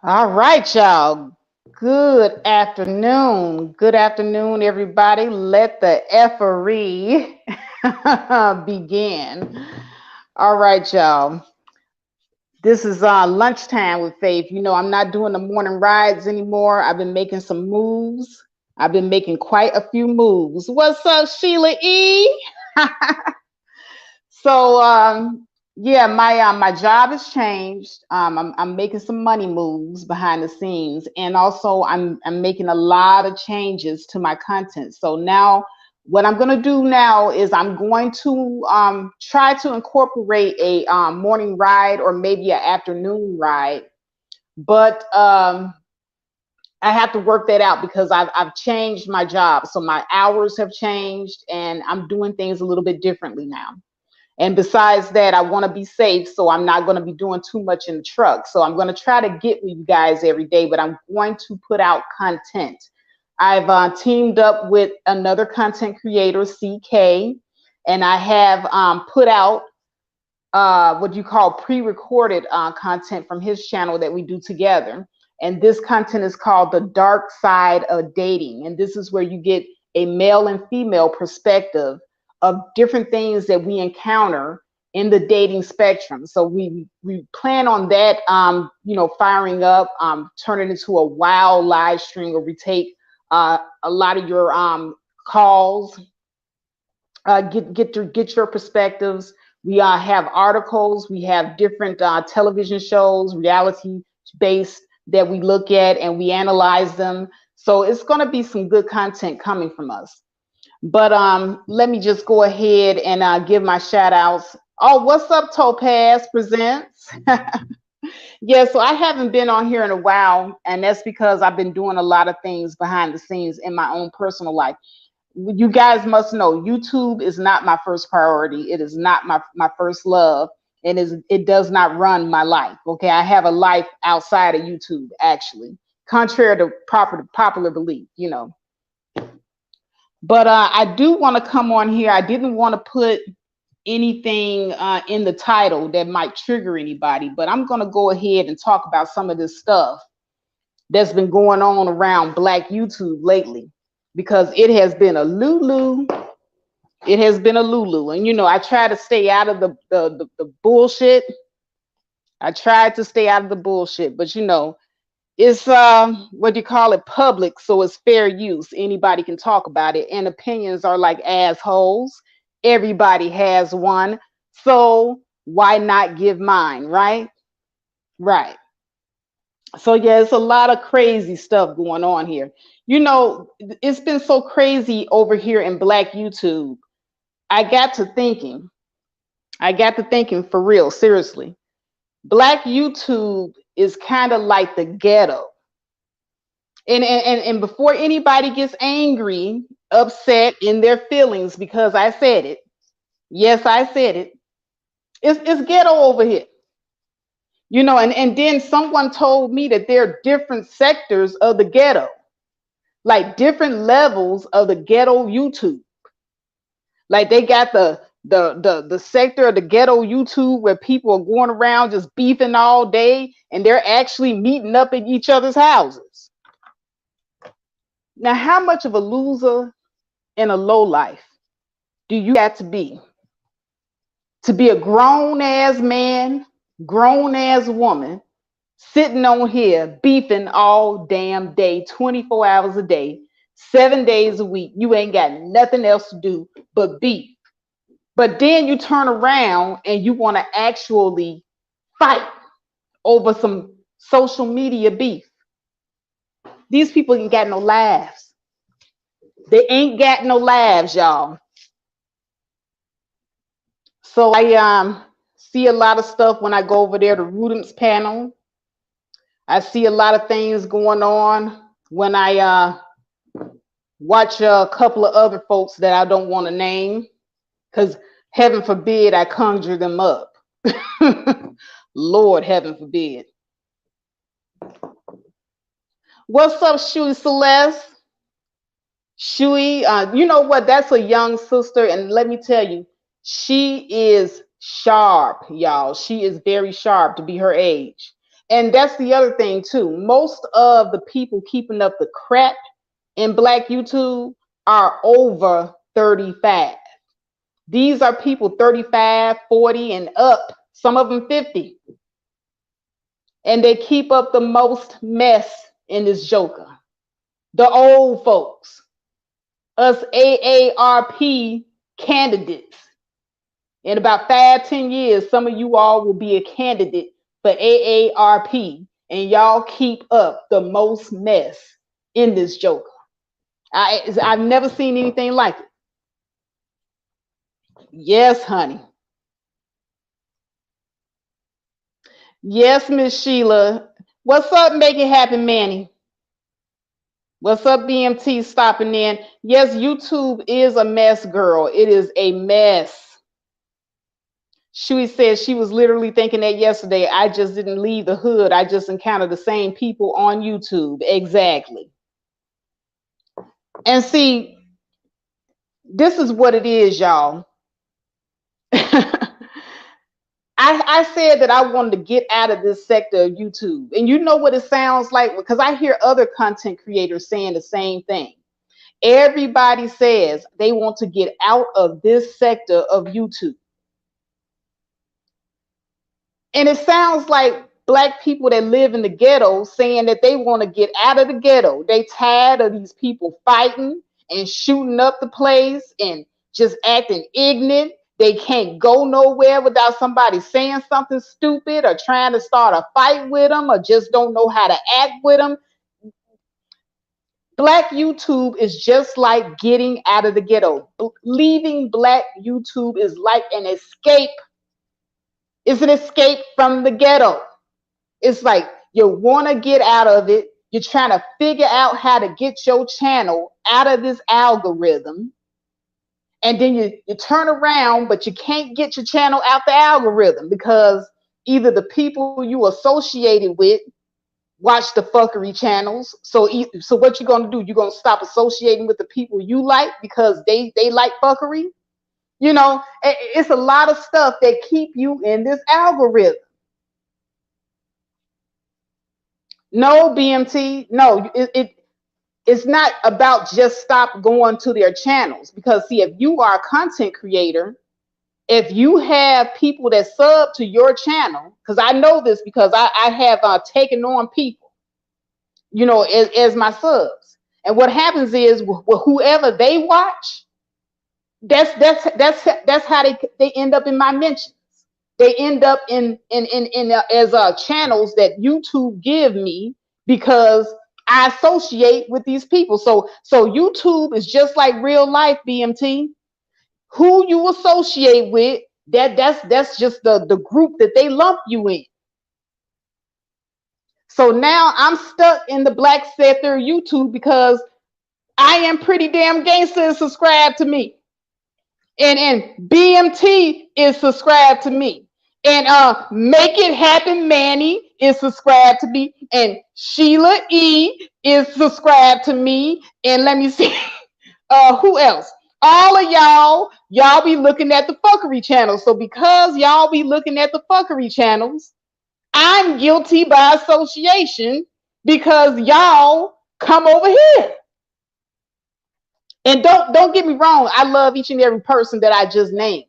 All right, y'all. Good afternoon. Good afternoon, everybody. Let the effery begin. All right, y'all. This is lunchtime with Faith. You know, I'm not doing the morning rides anymore. I've been making some moves. I've been making quite a few moves. What's up, Sheila E? So yeah, my job has changed. I'm making some money moves behind the scenes, and also I'm making a lot of changes to my content. So now, what I'm gonna do now is I'm going to try to incorporate a morning ride or maybe an afternoon ride, but I have to work that out because I've changed my job, so my hours have changed, and I'm doing things a little bit differently now. And besides that, I want to be safe, so I'm not going to be doing too much in the truck. So I'm going to try to get with you guys every day, but I'm going to put out content. I've teamed up with another content creator, CK, and I have put out what you call pre-recorded content from his channel that we do together. And this content is called The Dark Side of Dating. And this is where you get a male and female perspective of different things that we encounter in the dating spectrum. So we plan on that, firing up, turn it into a wild live stream where we take a lot of your calls, get your perspectives. We have articles, we have different television shows, reality based, that we look at and we analyze them. So it's going to be some good content coming from us. But let me just go ahead and give my shout outs. Oh, what's up, Topaz Presents? Yeah, so I haven't been on here in a while, and that's because I've been doing a lot of things behind the scenes in my own personal life. You guys must know YouTube is not my first priority. It is not my first love, and it does not run my life. Okay, I have a life outside of YouTube, actually, contrary to popular belief, you know. But I do want to come on here. I didn't want to put anything in the title that might trigger anybody, but I'm going to go ahead and talk about some of this stuff that's been going on around Black YouTube lately, because it has been a lulu. It has been a lulu. And, you know, I try to stay out of the bullshit. I tried to stay out of the bullshit, but, you know, it's what do you call it, public, so it's fair use. Anybody can talk about it, and opinions are like assholes. Everybody has one, so why not give mine, right? Right. So yeah, it's a lot of crazy stuff going on here. You know, it's been so crazy over here in Black YouTube. I got to thinking. I got to thinking for real, seriously. Black YouTube is kind of like the ghetto. And before anybody gets angry, upset in their feelings because I said it, yes, I said it, it's ghetto over here. You know, and then someone told me that there are different sectors of the ghetto, like different levels of the ghetto YouTube. Like they got the sector of the ghetto YouTube where people are going around just beefing all day, and they're actually meeting up at each other's houses. Now, how much of a loser and a low life do you got to be a grown ass man, grown ass woman, sitting on here beefing all damn day, 24 hours a day, 7 days a week? You ain't got nothing else to do but beef. But then you turn around and you want to actually fight over some social media beef. These people ain't got no lives. They ain't got no lives, y'all. So I see a lot of stuff when I go over there to Rudim's panel. I see a lot of things going on when I watch a couple of other folks that I don't want to name, because heaven forbid I conjure them up. Lord, heaven forbid. What's up, Shui Celeste? Shui, you know what? That's a young sister, and let me tell you, she is sharp, y'all. She is very sharp to be her age. And that's the other thing too. Most of the people keeping up the crap in Black YouTube are over 35. These are people 35, 40 and up, some of them 50. And they keep up the most mess in this joker. The old folks, us AARP candidates. In about 5-10 years, some of you all will be a candidate for AARP, and y'all keep up the most mess in this joker. I've never seen anything like it. Yes, honey. Yes, Miss Sheila. What's up, Make It Happen, Manny? What's up, BMT stopping in? Yes, YouTube is a mess, girl. It is a mess. Shui said she was literally thinking that yesterday. I just didn't leave the hood. I just encountered the same people on YouTube. Exactly. And see, this is what it is, y'all. I said that I wanted to get out of this sector of YouTube. And you know what it sounds like? Because I hear other content creators saying the same thing. Everybody says they want to get out of this sector of YouTube. And it sounds like Black people that live in the ghetto saying that they want to get out of the ghetto. They tired of these people fighting and shooting up the place and just acting ignorant. They can't go nowhere without somebody saying something stupid or trying to start a fight with them or just don't know how to act with them. Black YouTube is just like getting out of the ghetto. Leaving Black YouTube is like an escape. It's an escape from the ghetto. It's like you want to get out of it. You're trying to figure out how to get your channel out of this algorithm. And then you turn around, but you can't get your channel out the algorithm because either the people you associated with watch the fuckery channels. So what you're going to do, you're going to stop associating with the people you like because they like fuckery. You know, it's a lot of stuff that keep you in this algorithm. No, BMT, no, it's not about just stop going to their channels because see, if you are a content creator, if you have people that sub to your channel, because I know this because I have taken on people, you know, as my subs. And what happens is whoever they watch, that's how they end up in my mentions. They end up in as channels that YouTube give me because I associate with these people. So YouTube is just like real life, BMT. Who you associate with, that's just the group that they lump you in. So now I'm stuck in the Black sector YouTube because I am pretty damn gangster and subscribed to me. And BMT is subscribed to me. And Make It Happen Manny is subscribed to me. And Sheila E is subscribed to me. And let me see, who else? All of y'all be looking at the fuckery channels. So because y'all be looking at the fuckery channels, I'm guilty by association because y'all come over here. And don't get me wrong, I love each and every person that I just named.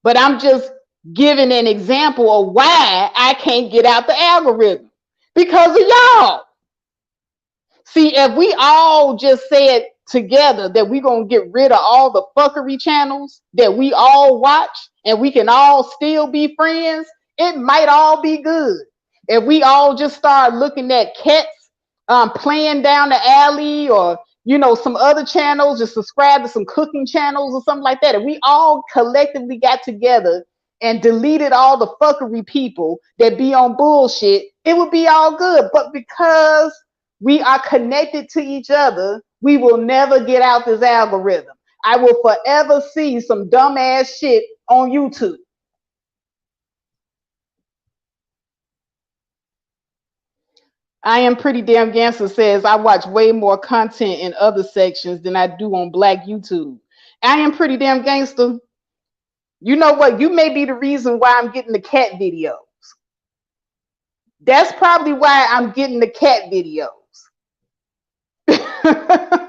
But I'm just giving an example of why I can't get out the algorithm. Because of y'all. See, if we all just said together that we're going to get rid of all the fuckery channels that we all watch and we can all still be friends, it might all be good. If we all just start looking at cats playing down the alley or, you know, some other channels, just subscribe to some cooking channels or something like that. If we all collectively got together and deleted all the fuckery people that be on bullshit, it would be all good. But because we are connected to each other, we will never get out this algorithm. I will forever see some dumbass shit on YouTube. I am pretty damn gangster says I watch way more content in other sections than I do on Black YouTube. I am pretty damn gangster. You know what? You may be the reason why I'm getting the cat videos. That's probably why I'm getting the cat videos.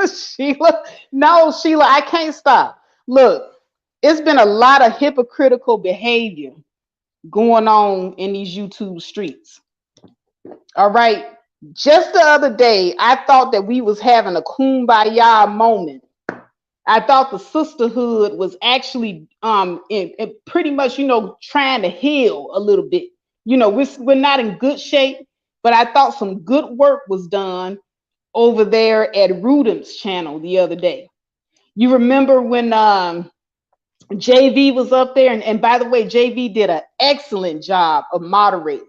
Sheila, no, Sheila, I can't stop. Look, it's been a lot of hypocritical behavior going on in these YouTube streets. All right. Just the other day, I thought that we was having a kumbaya moment. I thought the sisterhood was actually pretty much, trying to heal a little bit. We're not in good shape, but I thought some good work was done over there at Rudim's channel the other day. You remember when JV was up there, and by the way, JV did an excellent job of moderating.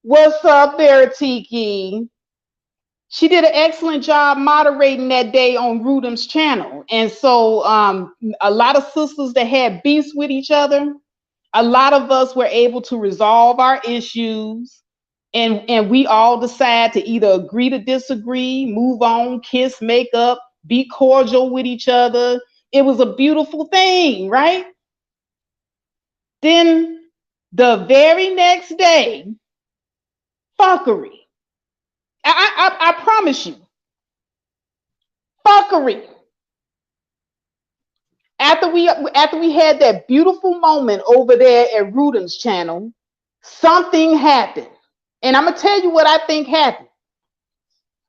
What's up there, Tiki? She did an excellent job moderating that day on Rudim's channel. And so a lot of sisters that had beefs with each other, a lot of us were able to resolve our issues. And we all decide to either agree to disagree, move on, kiss, make up, be cordial with each other. It was a beautiful thing, right? Then the very next day, fuckery. I promise you, fuckery. After we had that beautiful moment over there at Rudim's channel, something happened. And I'm gonna tell you what I think happened.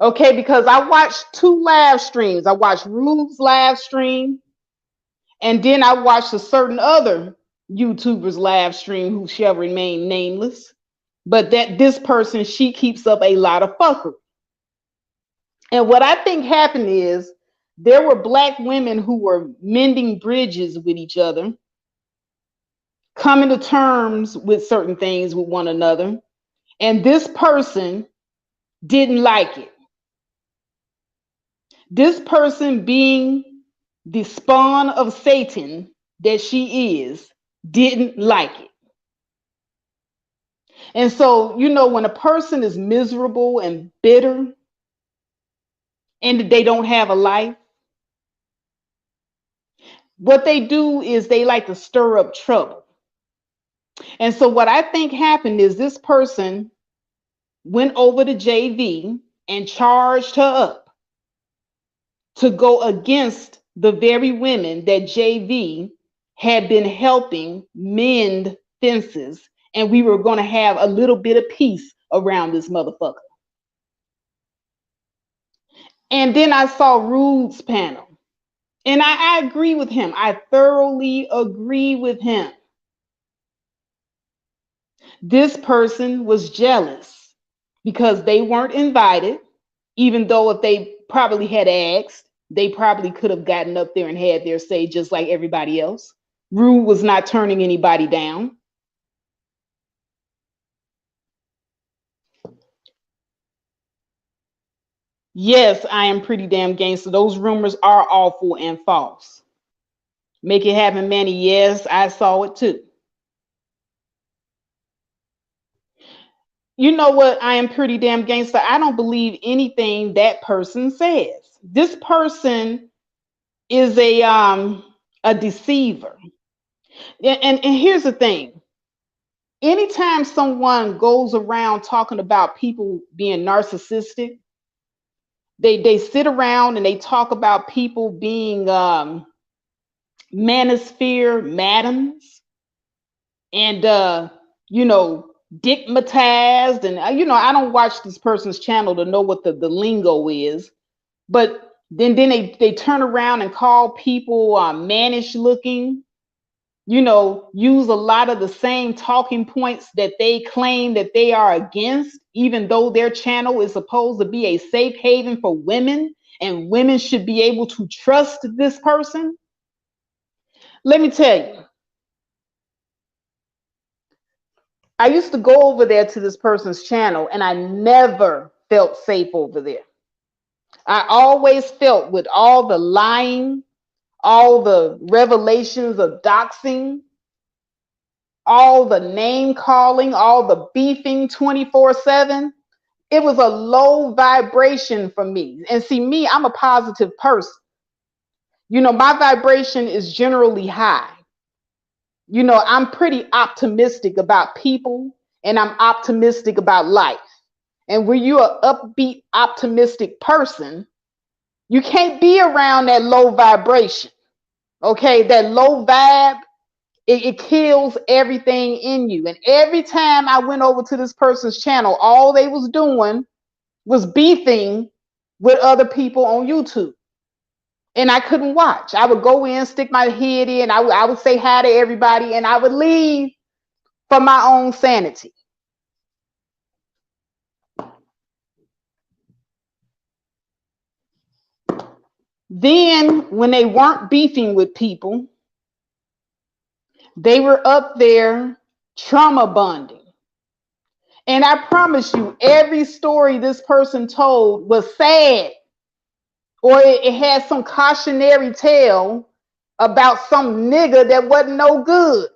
Okay, because I watched two live streams. I watched Rude's live stream, and then I watched a certain other YouTuber's live stream who shall remain nameless. But that this person, she keeps up a lot of fuckery. And what I think happened is there were Black women who were mending bridges with each other, coming to terms with certain things with one another. And this person didn't like it. This person, being the spawn of Satan that she is, didn't like it. And so, when a person is miserable and bitter and they don't have a life, what they do is they like to stir up trouble. And so what I think happened is this person went over to JV and charged her up to go against the very women that JV had been helping mend fences, and we were going to have a little bit of peace around this motherfucker. And then I saw Rude's panel, and I agree with him. I thoroughly agree with him. This person was jealous because they weren't invited, even though if they probably had asked, they probably could have gotten up there and had their say just like everybody else. Rude was not turning anybody down. Yes, I am pretty damn gangster. Those rumors are awful and false. Make it happen, Manny. Yes, I saw it too. You know what? I am pretty damn gangster. I don't believe anything that person says. This person is a deceiver. And here's the thing. Anytime someone goes around talking about people being narcissistic, they sit around and they talk about people being manosphere madams and digmatized, and I don't watch this person's channel to know what the lingo is, but then they turn around and call people mannish looking, use a lot of the same talking points that they claim that they are against, even though their channel is supposed to be a safe haven for women and women should be able to trust this person. Let me tell you, I used to go over there to this person's channel and I never felt safe over there. I always felt with all the lying, all the revelations of doxing, all the name calling, all the beefing 24/7, it was a low vibration for me. And see, me, I'm a positive person. My vibration is generally high. I'm pretty optimistic about people and I'm optimistic about life. And when you're an upbeat, optimistic person, you can't be around that low vibration. Okay, that low vibe, it kills everything in you. And every time I went over to this person's channel, all they was doing was beefing with other people on YouTube. And I couldn't watch. I would go in, stick my head in, I would say hi to everybody, and I would leave for my own sanity. Then, when they weren't beefing with people, they were up there trauma bonding. And I promise you, every story this person told was sad, or it had some cautionary tale about some nigga that wasn't no good.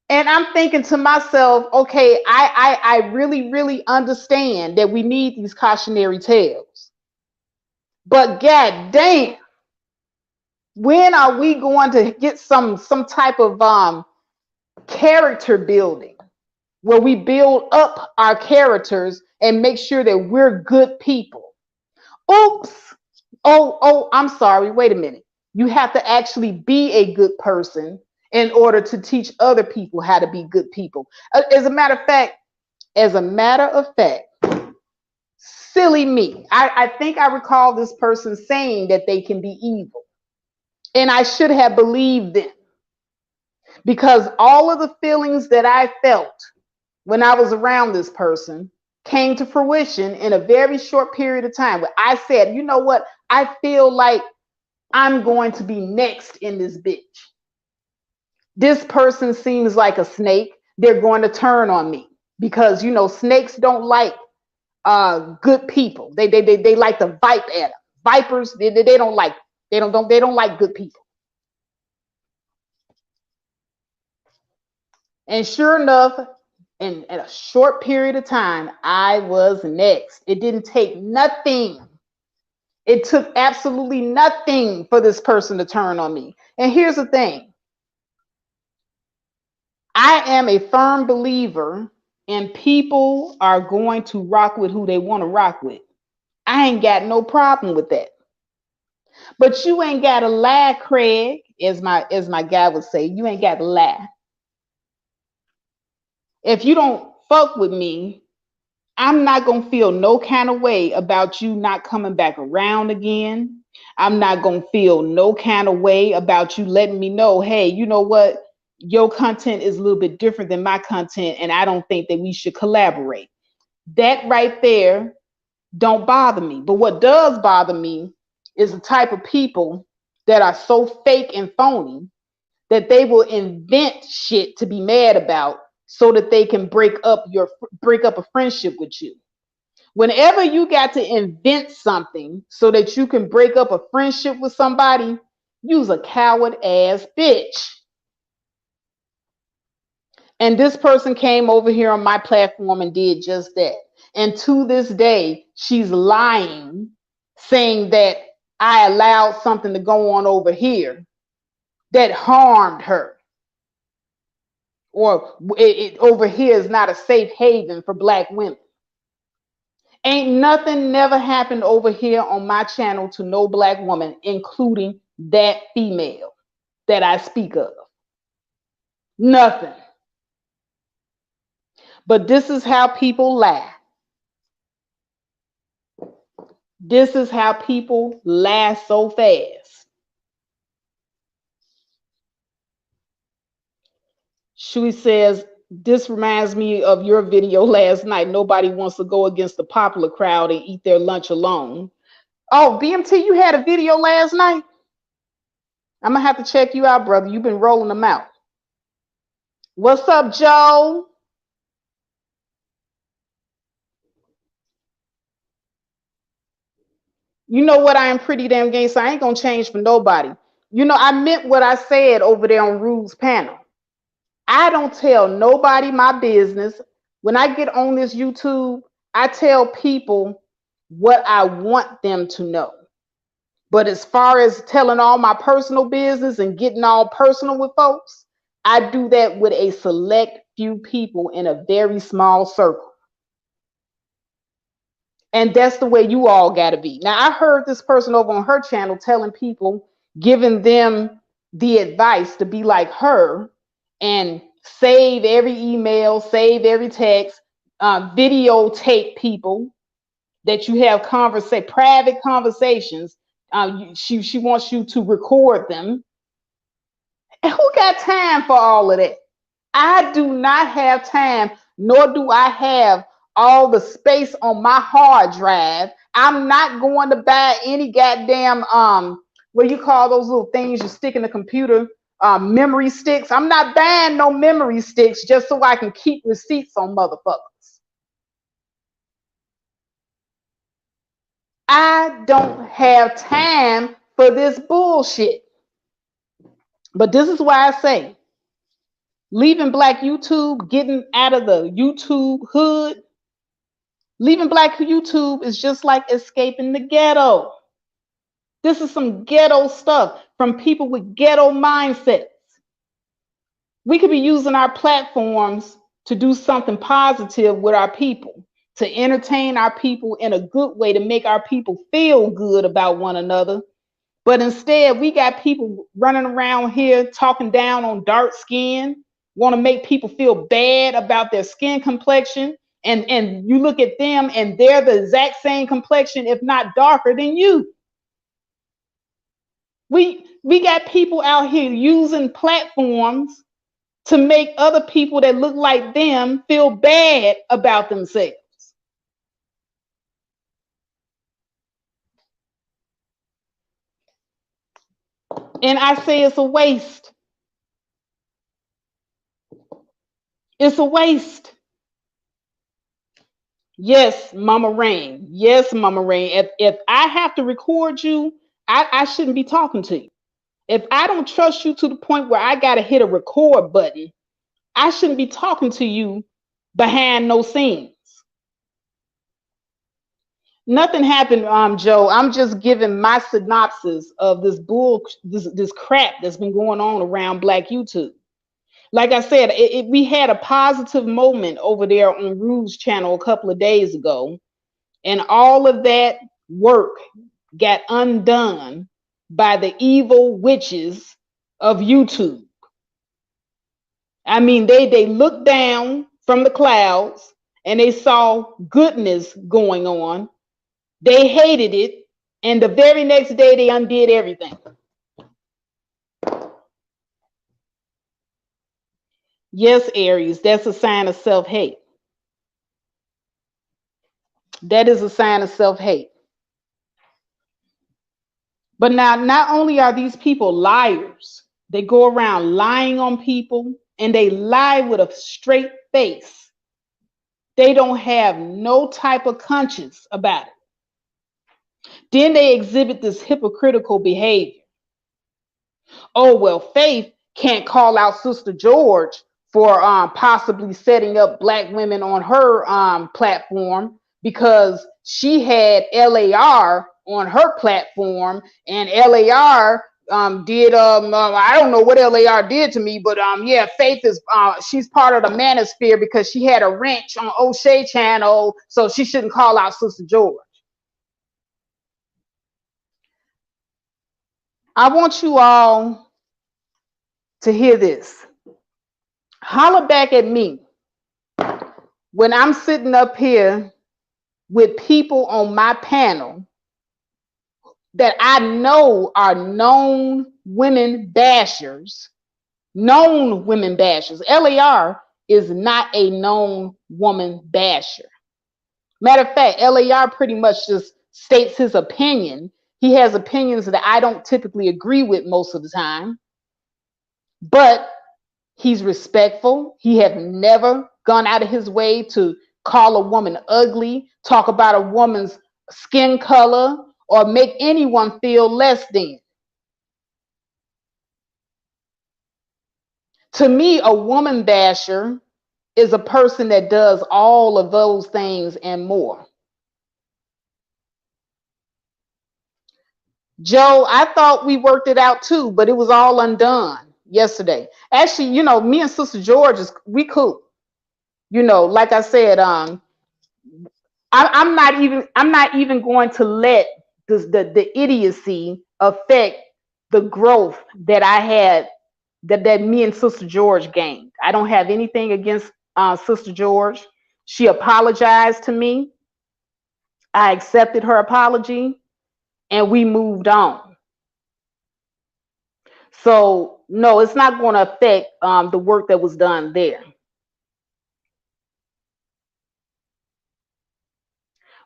And I'm thinking to myself, okay, I really, really understand that we need these cautionary tales. But god damn, when are we going to get some type of character building where we build up our characters and make sure that we're good people? Oops. Oh, I'm sorry. Wait a minute. You have to actually be a good person in order to teach other people how to be good people. As a matter of fact, silly me. I think I recall this person saying that they can be evil. And I should have believed them, because all of the feelings that I felt when I was around this person came to fruition in a very short period of time. Where I said, you know what? I feel like I'm going to be next in this bitch. This person seems like a snake. They're going to turn on me because, you know, snakes don't like good people. They like to vipe at them. Vipers, they don't like, they don't like good people. And sure enough, in a short period of time, I was next. It didn't take nothing. It took absolutely nothing for this person to turn on me. And here's the thing. I am a firm believer in people are going to rock with who they want to rock with. I ain't got no problem with that. But you ain't got to lie, Craig, as my guy would say. You ain't got to lie. If you don't fuck with me, I'm not going to feel no kind of way about you not coming back around again. I'm not going to feel no kind of way about you letting me know, hey, you know what? Your content is a little bit different than my content, and I don't think that we should collaborate. That right there don't bother me. But what does bother me is the type of people that are so fake and phony that they will invent shit to be mad about so that they can break up a friendship with you. Whenever you got to invent something so that you can break up a friendship with somebody, you's a coward ass bitch. And this person came over here on my platform and did just that. And to this day, she's lying, saying that I allowed something to go on over here that harmed her. Or it over here is not a safe haven for Black women. Ain't nothing never happened over here on my channel to no Black woman, including that female that I speak of. Nothing. But this is how people lie. This is how people lie so fast. Shui says, this reminds me of your video last night. Nobody wants to go against the popular crowd and eat their lunch alone. Oh, BMT, you had a video last night? I'm going to have to check you out, brother. You've been rolling them out. What's up, Joe? You know what? I am pretty damn gay, so I ain't going to change for nobody. You know, I meant what I said over there on Rude's panel. I don't tell nobody my business. When I get on this YouTube, I tell people what I want them to know. But as far as telling all my personal business and getting all personal with folks, I do that with a select few people in a very small circle. And that's the way you all got to be. Now, I heard this person over on her channel telling people, giving them the advice to be like her and save every email, save every text, videotape people that you have private conversations. She wants you to record them. And who got time for all of that? I do not have time, nor do I have all the space on my hard drive. I'm not going to buy any goddamn what do you call those little things you stick in the computer, memory sticks. I'm not buying no memory sticks just so I can keep receipts on motherfuckers. I don't have time for this bullshit. But this is why I say, leaving Black YouTube, getting out of the YouTube hood, leaving Black YouTube is just like escaping the ghetto. This is some ghetto stuff from people with ghetto mindsets. We could be using our platforms to do something positive with our people, to entertain our people in a good way, to make our people feel good about one another. But instead, we got people running around here talking down on dark skin, want to make people feel bad about their skin complexion. And you look at them and they're the exact same complexion, if not darker than you. We got people out here using platforms to make other people that look like them feel bad about themselves. And I say it's a waste. It's a waste. Yes, Mama Rain. Yes, Mama Rain. If I have to record you, I shouldn't be talking to you. If I don't trust you to the point where I got to hit a record button, I shouldn't be talking to you behind no scenes. Nothing happened, Joe. I'm just giving my synopsis of this crap that's been going on around Black YouTube. Like I said, we had a positive moment over there on Rue's channel a couple of days ago, and all of that work got undone by the evil witches of YouTube. I mean, they looked down from the clouds and they saw goodness going on. They hated it, and the very next day they undid everything. Yes, Aries, that's a sign of self-hate. That is a sign of self-hate. But now, not only are these people liars, they go around lying on people, and they lie with a straight face. They don't have no type of conscience about it. Then they exhibit this hypocritical behavior. Oh, well, Faith can't call out Sister George for possibly setting up Black women on her platform because she had LAR on her platform, and LAR did I don't know what LAR did to me, but yeah, Faith is she's part of the manosphere because she had a wrench on O'Shea channel, so she shouldn't call out Sister George. I want you all to hear this. Holler back at me when I'm sitting up here with people on my panel that I know are known women bashers. Known women bashers. LAR is not a known woman basher. Matter of fact, LAR pretty much just states his opinion. He has opinions that I don't typically agree with most of the time, but he's respectful. He have never gone out of his way to call a woman ugly, talk about a woman's skin color, or make anyone feel less than. To me, a woman basher is a person that does all of those things and more. Joe, I thought we worked it out too, but it was all undone yesterday. Actually, you know, me and Sister George we cool. You know, like I said, I'm not even going to let the idiocy affect the growth that I had, that me and Sister George gained. I don't have anything against Sister George. She apologized to me. I accepted her apology, and we moved on. So no, it's not going to affect the work that was done there.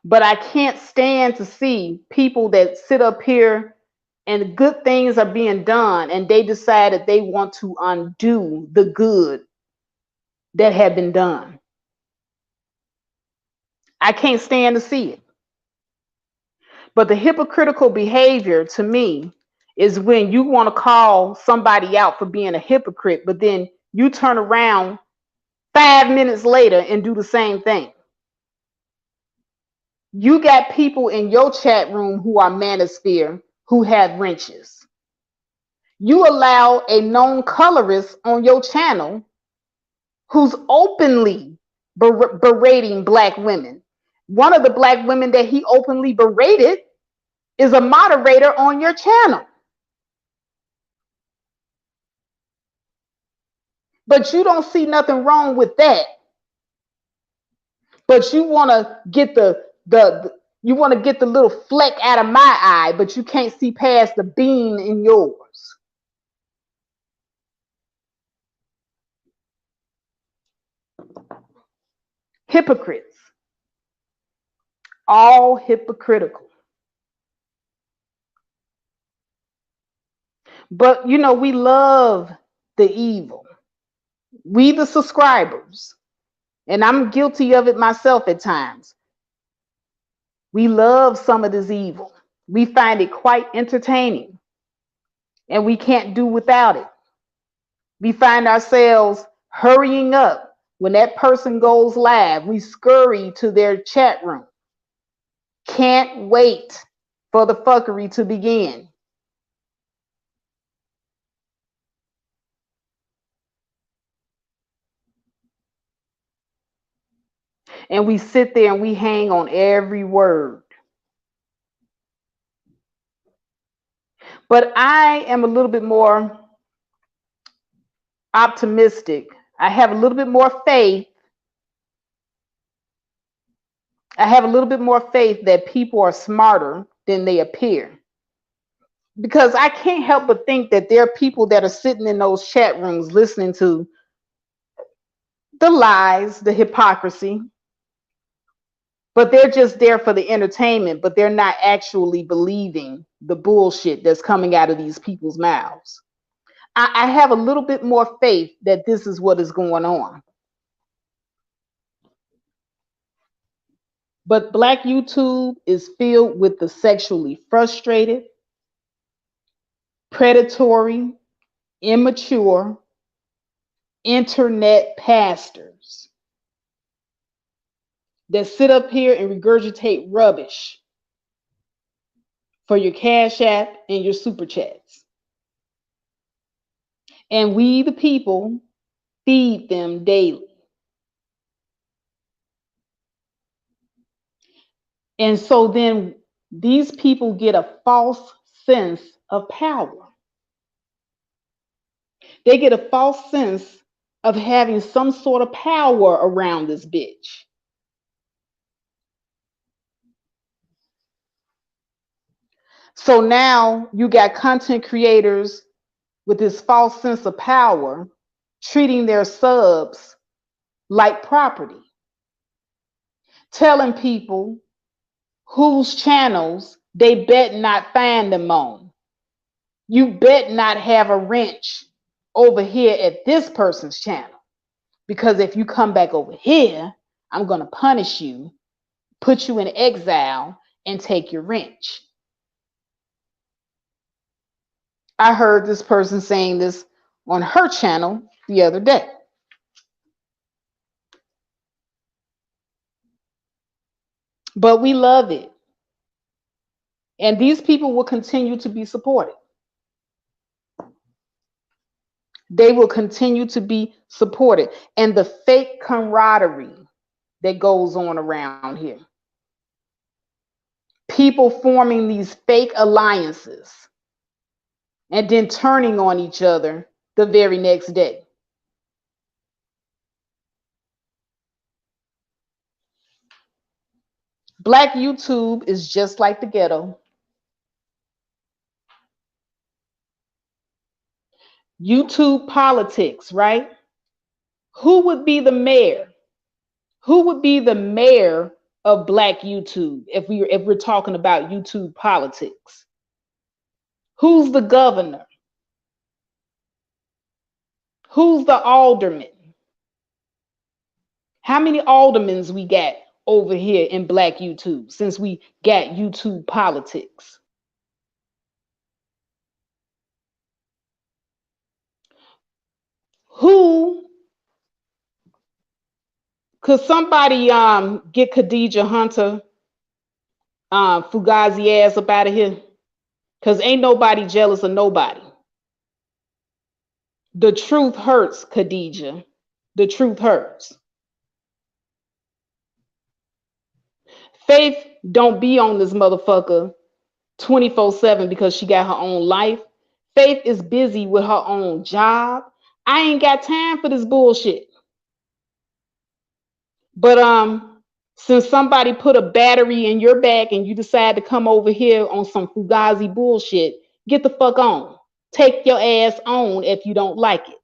But I can't stand to see people that sit up here and good things are being done and they decide that they want to undo the good that had been done. I can't stand to see it. But the hypocritical behavior to me is when you want to call somebody out for being a hypocrite, but then you turn around 5 minutes later and do the same thing. You got people in your chat room who are manosphere who have wrenches. You allow a known colorist on your channel who's openly berating black women. One of the black women that he openly berated is a moderator on your channel. But you don't see nothing wrong with that. But you want to get you want to get the little fleck out of my eye, but you can't see past the beam in yours. Hypocrites. All hypocritical. But you know, we love the evil. We the subscribers, and I'm guilty of it myself at times. We love some of this evil. We find it quite entertaining, and we can't do without it. We find ourselves hurrying up when that person goes live. We scurry to their chat room. Can't wait for the fuckery to begin. And we sit there and we hang on every word. But I am a little bit more optimistic. I have a little bit more faith. I have a little bit more faith that people are smarter than they appear. Because I can't help but think that there are people that are sitting in those chat rooms listening to the lies, the hypocrisy, but they're just there for the entertainment, but they're not actually believing the bullshit that's coming out of these people's mouths. I have a little bit more faith that this is what is going on. But Black YouTube is filled with the sexually frustrated, predatory, immature, internet pastors that sit up here and regurgitate rubbish for your Cash App and your Super Chats. And we, the people, feed them daily. And so then these people get a false sense of power. They get a false sense of having some sort of power around this bitch. So now you got content creators with this false sense of power treating their subs like property, telling people whose channels they bet not find them on. You bet not have a wrench over here at this person's channel, because if you come back over here, I'm going to punish you, put you in exile, and take your wrench. I heard this person saying this on her channel the other day. But we love it. And these people will continue to be supported. They will continue to be supported. And the fake camaraderie that goes on around here. People forming these fake alliances and then turning on each other the very next day. Black YouTube is just like the ghetto. YouTube politics, right? Who would be the mayor? Who would be the mayor of Black YouTube if we're talking about YouTube politics? Who's the governor? Who's the alderman? How many aldermans we got over here in Black YouTube since we got YouTube politics? Who could somebody get Khadijah Hunter Fugazi ass up out of here? Because ain't nobody jealous of nobody. The truth hurts, Khadijah. The truth hurts. Faith don't be on this motherfucker 24/7 because she got her own life. Faith is busy with her own job. I ain't got time for this bullshit. But since somebody put a battery in your back and you decide to come over here on some Fugazi bullshit, get the fuck on. Take your ass on if you don't like it.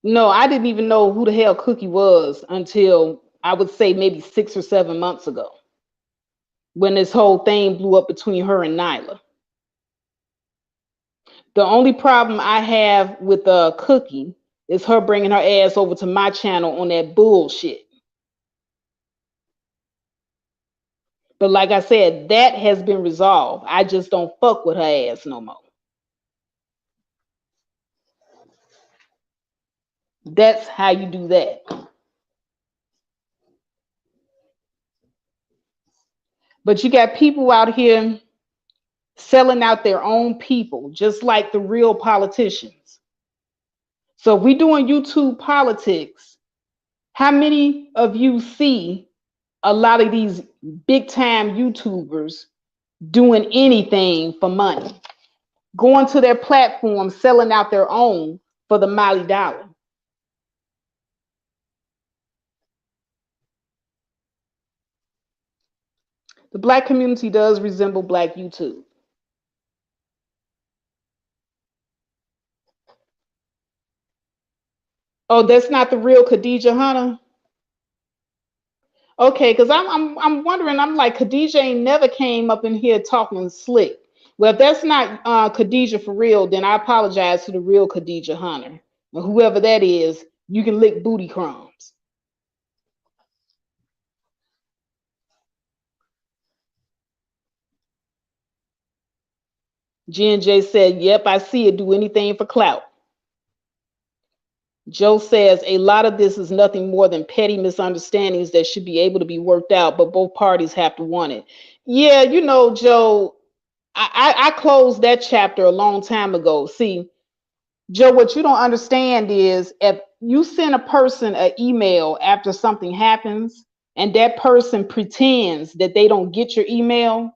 No, I didn't even know who the hell Cookie was until I would say maybe 6 or 7 months ago when this whole thing blew up between her and Nyla. The only problem I have with Cookie is her bringing her ass over to my channel on that bullshit. But like I said, that has been resolved. I just don't fuck with her ass no more. That's how you do that. But you got people out here selling out their own people, just like the real politicians. So if we're doing YouTube politics, how many of you see a lot of these big time YouTubers doing anything for money? Going to their platform, selling out their own for the Molly dollar. The Black community does resemble Black YouTube. Oh, that's not the real Khadijah Hunter? Okay, because I'm wondering, I'm like, Khadijah ain't never came up in here talking slick. Well, if that's not Khadijah for real, then I apologize to the real Khadijah Hunter. And whoever that is, you can lick booty crumbs. G&J said, yep, I see it. Do anything for clout. Joe says, a lot of this is nothing more than petty misunderstandings that should be able to be worked out, but both parties have to want it. Yeah, you know, Joe, I closed that chapter a long time ago. See, Joe, what you don't understand is if you send a person an email after something happens and that person pretends that they don't get your email,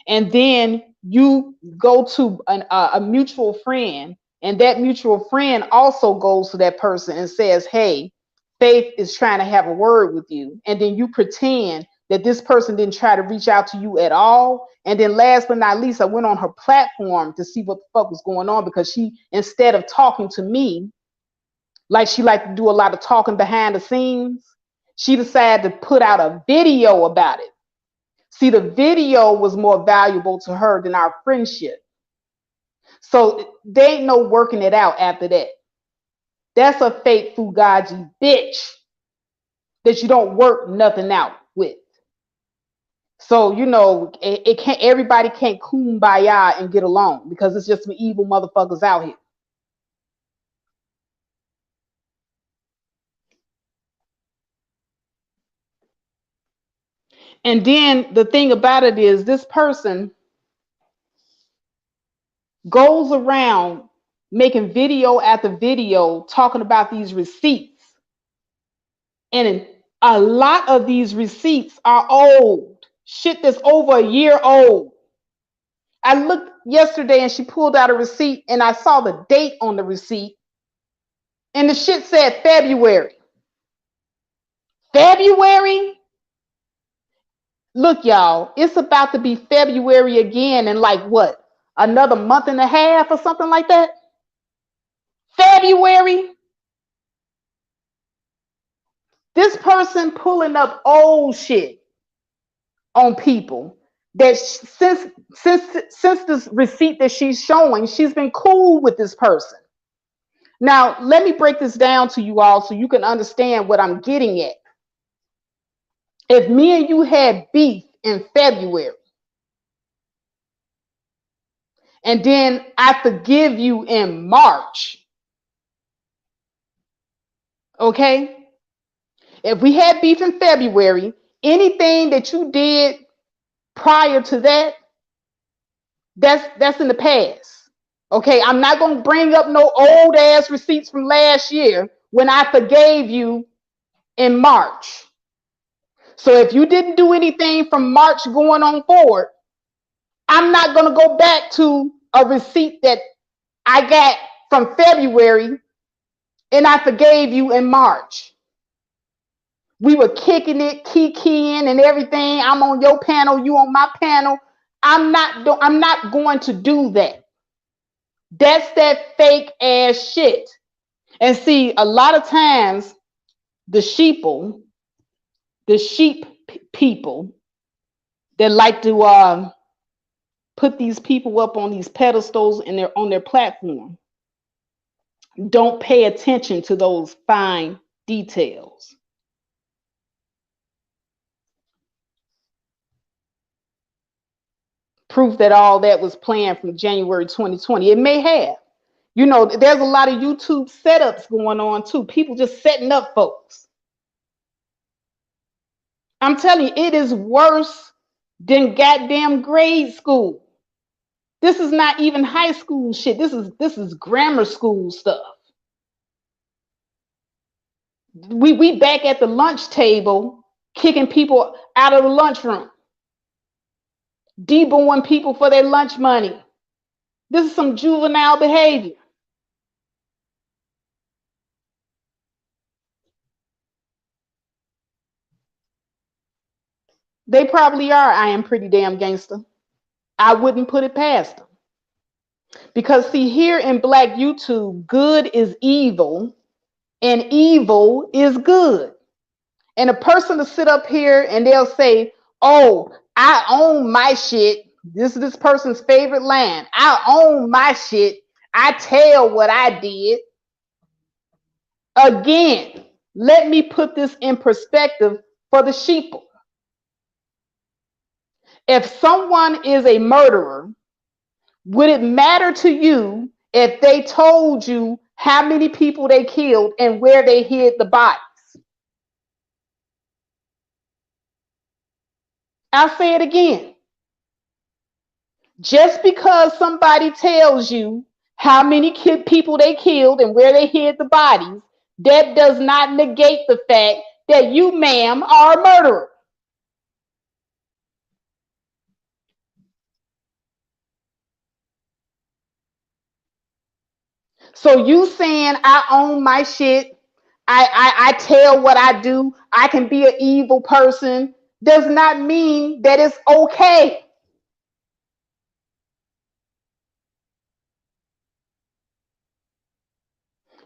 and then you go to a mutual friend, and that mutual friend also goes to that person and says, hey, Faith is trying to have a word with you, and then you pretend that this person didn't try to reach out to you at all. And then last but not least, I went on her platform to see what the fuck was going on, because she, instead of talking to me like she liked to do a lot of talking behind the scenes, she decided to put out a video about it. See, the video was more valuable to her than our friendship. So they ain't no working it out after that. That's a fake Fugazi bitch that you don't work nothing out with. So, you know, it can't, everybody can't kumbaya and get along, because it's just some evil motherfuckers out here. And then the thing about it is this person goes around making video after video talking about these receipts. And a lot of these receipts are old. Shit that's over a year old. I looked yesterday and she pulled out a receipt and I saw the date on the receipt. And the shit said February. February? Look, y'all, it's about to be February again in like what? Another month and a half or something like that? February? This person pulling up old shit on people that since this receipt that she's showing, she's been cool with this person. Now, let me break this down to you all so you can understand what I'm getting at. If me and you had beef in February, and then I forgive you in March, okay? If we had beef in February, anything that you did prior to that, that's in the past. Okay, I'm not going to bring up no old ass receipts from last year when I forgave you in March. So if you didn't do anything from March going on forward, I'm not going to go back to a receipt that I got from February and I forgave you in March. We were kicking it, kikiing and everything. I'm on your panel, you on my panel. I'm not going to do that. That's that fake ass shit. And see, a lot of times the sheep people that like to put these people up on these pedestals and they're on their platform don't pay attention to those fine details. Proof that all that was planned from January 2020. It may have. You know, there's a lot of YouTube setups going on too. People just setting up folks. I'm telling you, it is worse than goddamn grade school. This is not even high school shit. This is grammar school stuff. We back at the lunch table kicking people out of the lunchroom, deboing people for their lunch money. This is some juvenile behavior. They probably are. I am pretty damn gangster. I wouldn't put it past them. Because see, here in Black YouTube, good is evil and evil is good. And a person to sit up here and they'll say, oh, I own my shit. This is this person's favorite line. I own my shit. I tell what I did. Again, let me put this in perspective for the sheeple. If someone is a murderer, would it matter to you if they told you how many people they killed and where they hid the bodies? I'll say it again. Just because somebody tells you how many people they killed and where they hid the bodies, that does not negate the fact that you, ma'am, are a murderer. So you saying I own my shit, I tell what I do, I can be an evil person, does not mean that it's okay.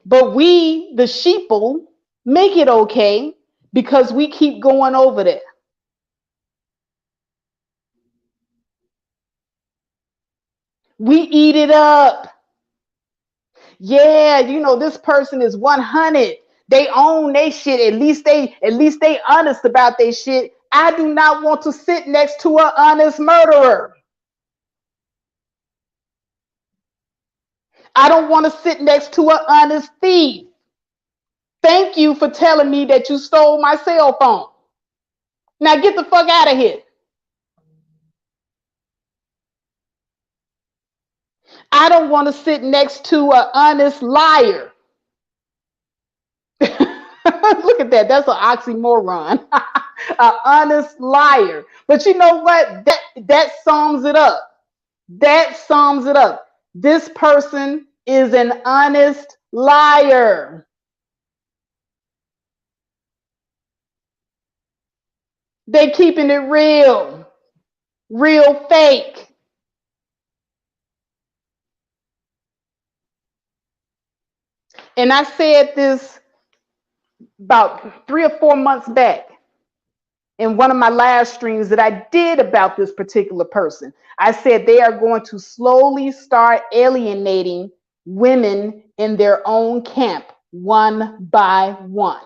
But we, the sheeple, make it okay because we keep going over there. We eat it up. Yeah, you know, this person is 100. They own their shit. At least they honest about their shit. I do not want to sit next to an honest murderer. I don't want to sit next to an honest thief. Thank you for telling me that you stole my cell phone. Now get the fuck out of here. I don't want to sit next to an honest liar. Look at that. That's an oxymoron. An honest liar. But you know what? That sums it up. That sums it up. This person is an honest liar. They keeping it real. Real fake. And I said this about 3 or 4 months back in one of my live streams that I did about this particular person. I said they are going to slowly start alienating women in their own camp one by one.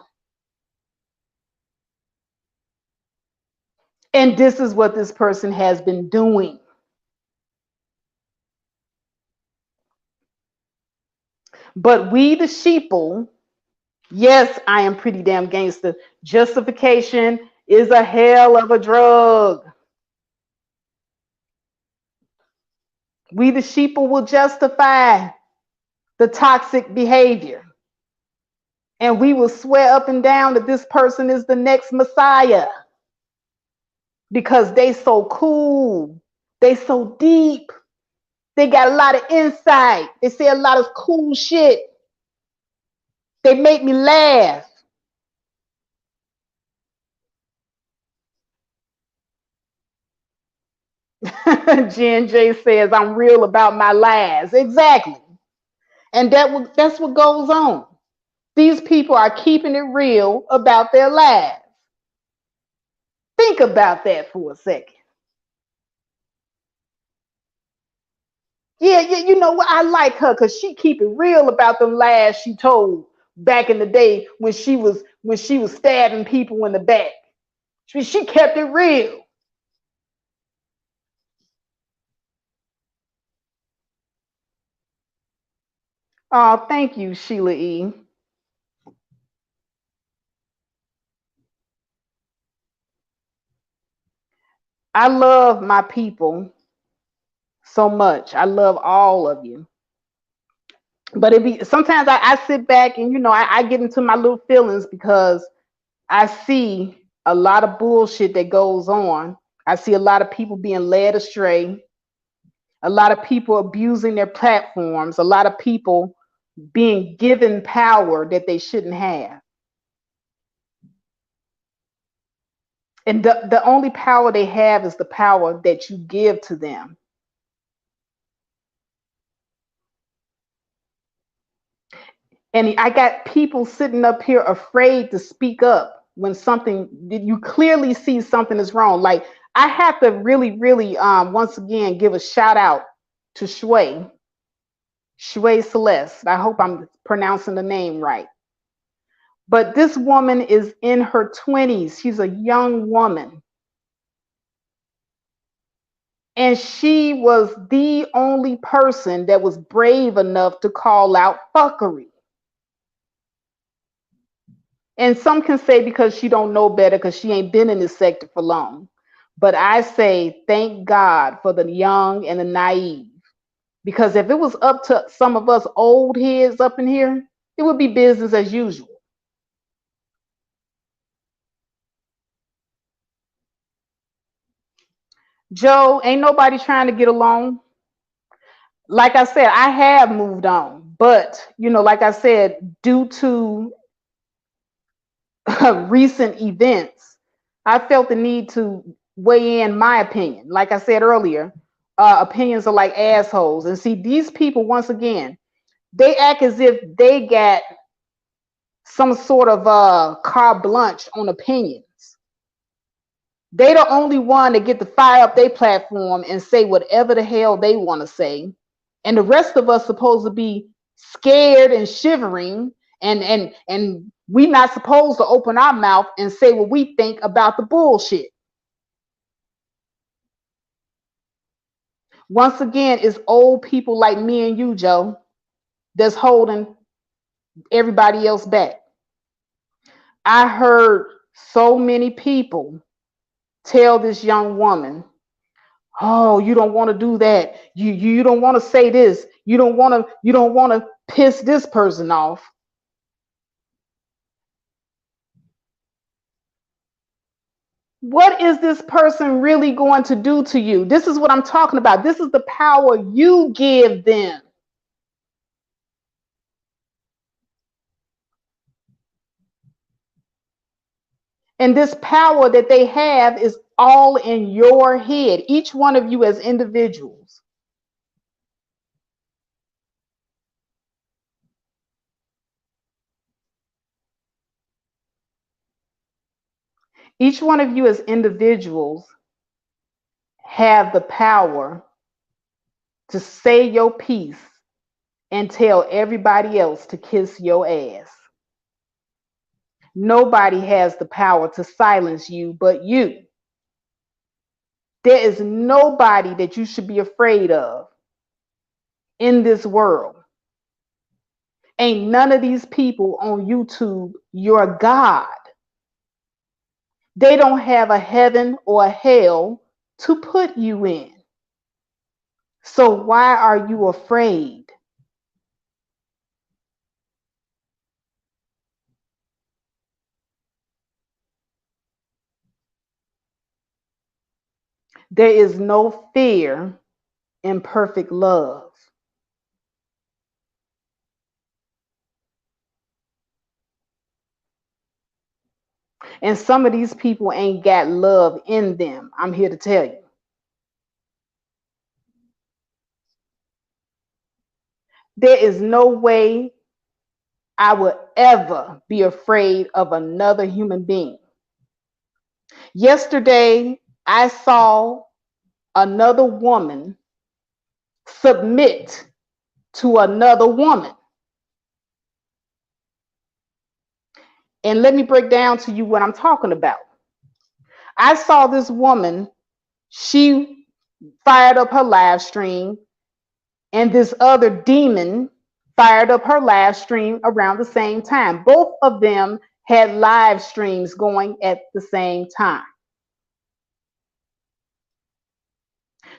And this is what this person has been doing. But we, the sheeple, yes, I am pretty damn gangster. Justification is a hell of a drug. We, the sheeple, will justify the toxic behavior. And we will swear up and down that this person is the next Messiah because they so cool. They so deep. They got a lot of insight. They say a lot of cool shit. They make me laugh. Jen J says, I'm real about my lies. Exactly. And that's what goes on. These people are keeping it real about their lives. Think about that for a second. Yeah, you know what? I like her because she keep it real about them lies she told back in the day when she was stabbing people in the back. She kept it real. Oh, thank you, Sheila E. I love my people so much. I love all of you. But it be sometimes I sit back and I get into my little feelings because I see a lot of bullshit that goes on. I see a lot of people being led astray, a lot of people abusing their platforms, a lot of people being given power that they shouldn't have. And the only power they have is the power that you give to them. And I got people sitting up here afraid to speak up when something you clearly see something is wrong. Like I have to really, really once again give a shout out to Shway Celeste. I hope I'm pronouncing the name right. But this woman is in her 20s. She's a young woman. And she was the only person that was brave enough to call out fuckery. And some can say because she don't know better because she ain't been in this sector for long. But I say thank God for the young and the naive. Because if it was up to some of us old heads up in here, it would be business as usual. Joe, ain't nobody trying to get along. Like I said, I have moved on. But, like I said, due to recent events, I felt the need to weigh in my opinion. Like I said earlier, opinions are like assholes. And see, these people, once again, they act as if they got some sort of carte blanche on opinions. They the only one that get to fire up their platform and say whatever the hell they want to say. And the rest of us supposed to be scared and shivering and we not supposed to open our mouth and say what we think about the bullshit. Once again, it's old people like me and you, Joe, that's holding everybody else back. I heard so many people tell this young woman, oh, you don't want to do that. You don't want to say this. You don't want to piss this person off. What is this person really going to do to you? This is what I'm talking about. This is the power you give them. And this power that they have is all in your head, each one of you as individuals. Each one of you as individuals have the power to say your piece and tell everybody else to kiss your ass. Nobody has the power to silence you but you. There is nobody that you should be afraid of in this world. Ain't none of these people on YouTube your God. They don't have a heaven or a hell to put you in. So why are you afraid? There is no fear in perfect love. And some of these people ain't got love in them. I'm here to tell you. There is no way I would ever be afraid of another human being. Yesterday, I saw another woman submit to another woman. And let me break down to you what I'm talking about. I saw this woman, she fired up her live stream, and this other demon fired up her live stream around the same time. Both of them had live streams going at the same time.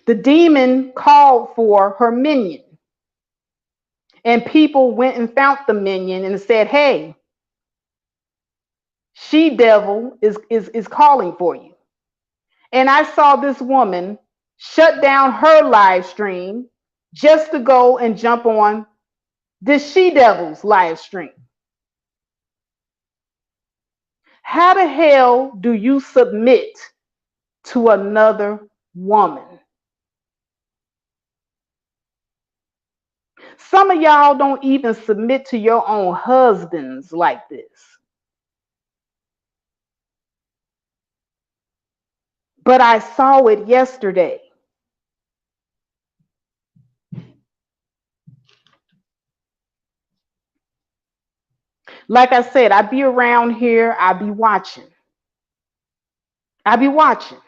The demon called for her minion, and people went and found the minion and said, hey, she devil is calling for you. And I saw this woman shut down her live stream just to go and jump on this she devil's live stream. How the hell do you submit to another woman? Some of y'all don't even submit to your own husbands like this. But I saw it yesterday. Like I said, I be around here, I be watching. I be watching.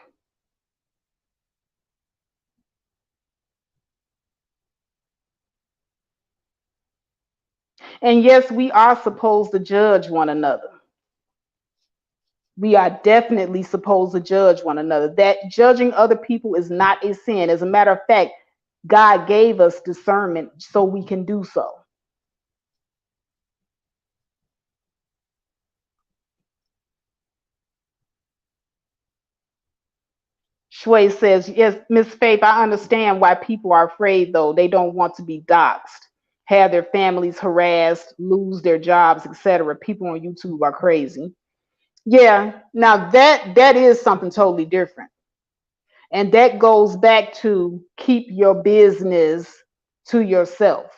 And yes, we are supposed to judge one another. We are definitely supposed to judge one another. That judging other people is not a sin. As a matter of fact, God gave us discernment so we can do so. Shui says, yes, Miss Faith, I understand why people are afraid, though. They don't want to be doxxed, have their families harassed, lose their jobs, etc. People on YouTube are crazy. Yeah, now that is something totally different. And that goes back to keep your business to yourself.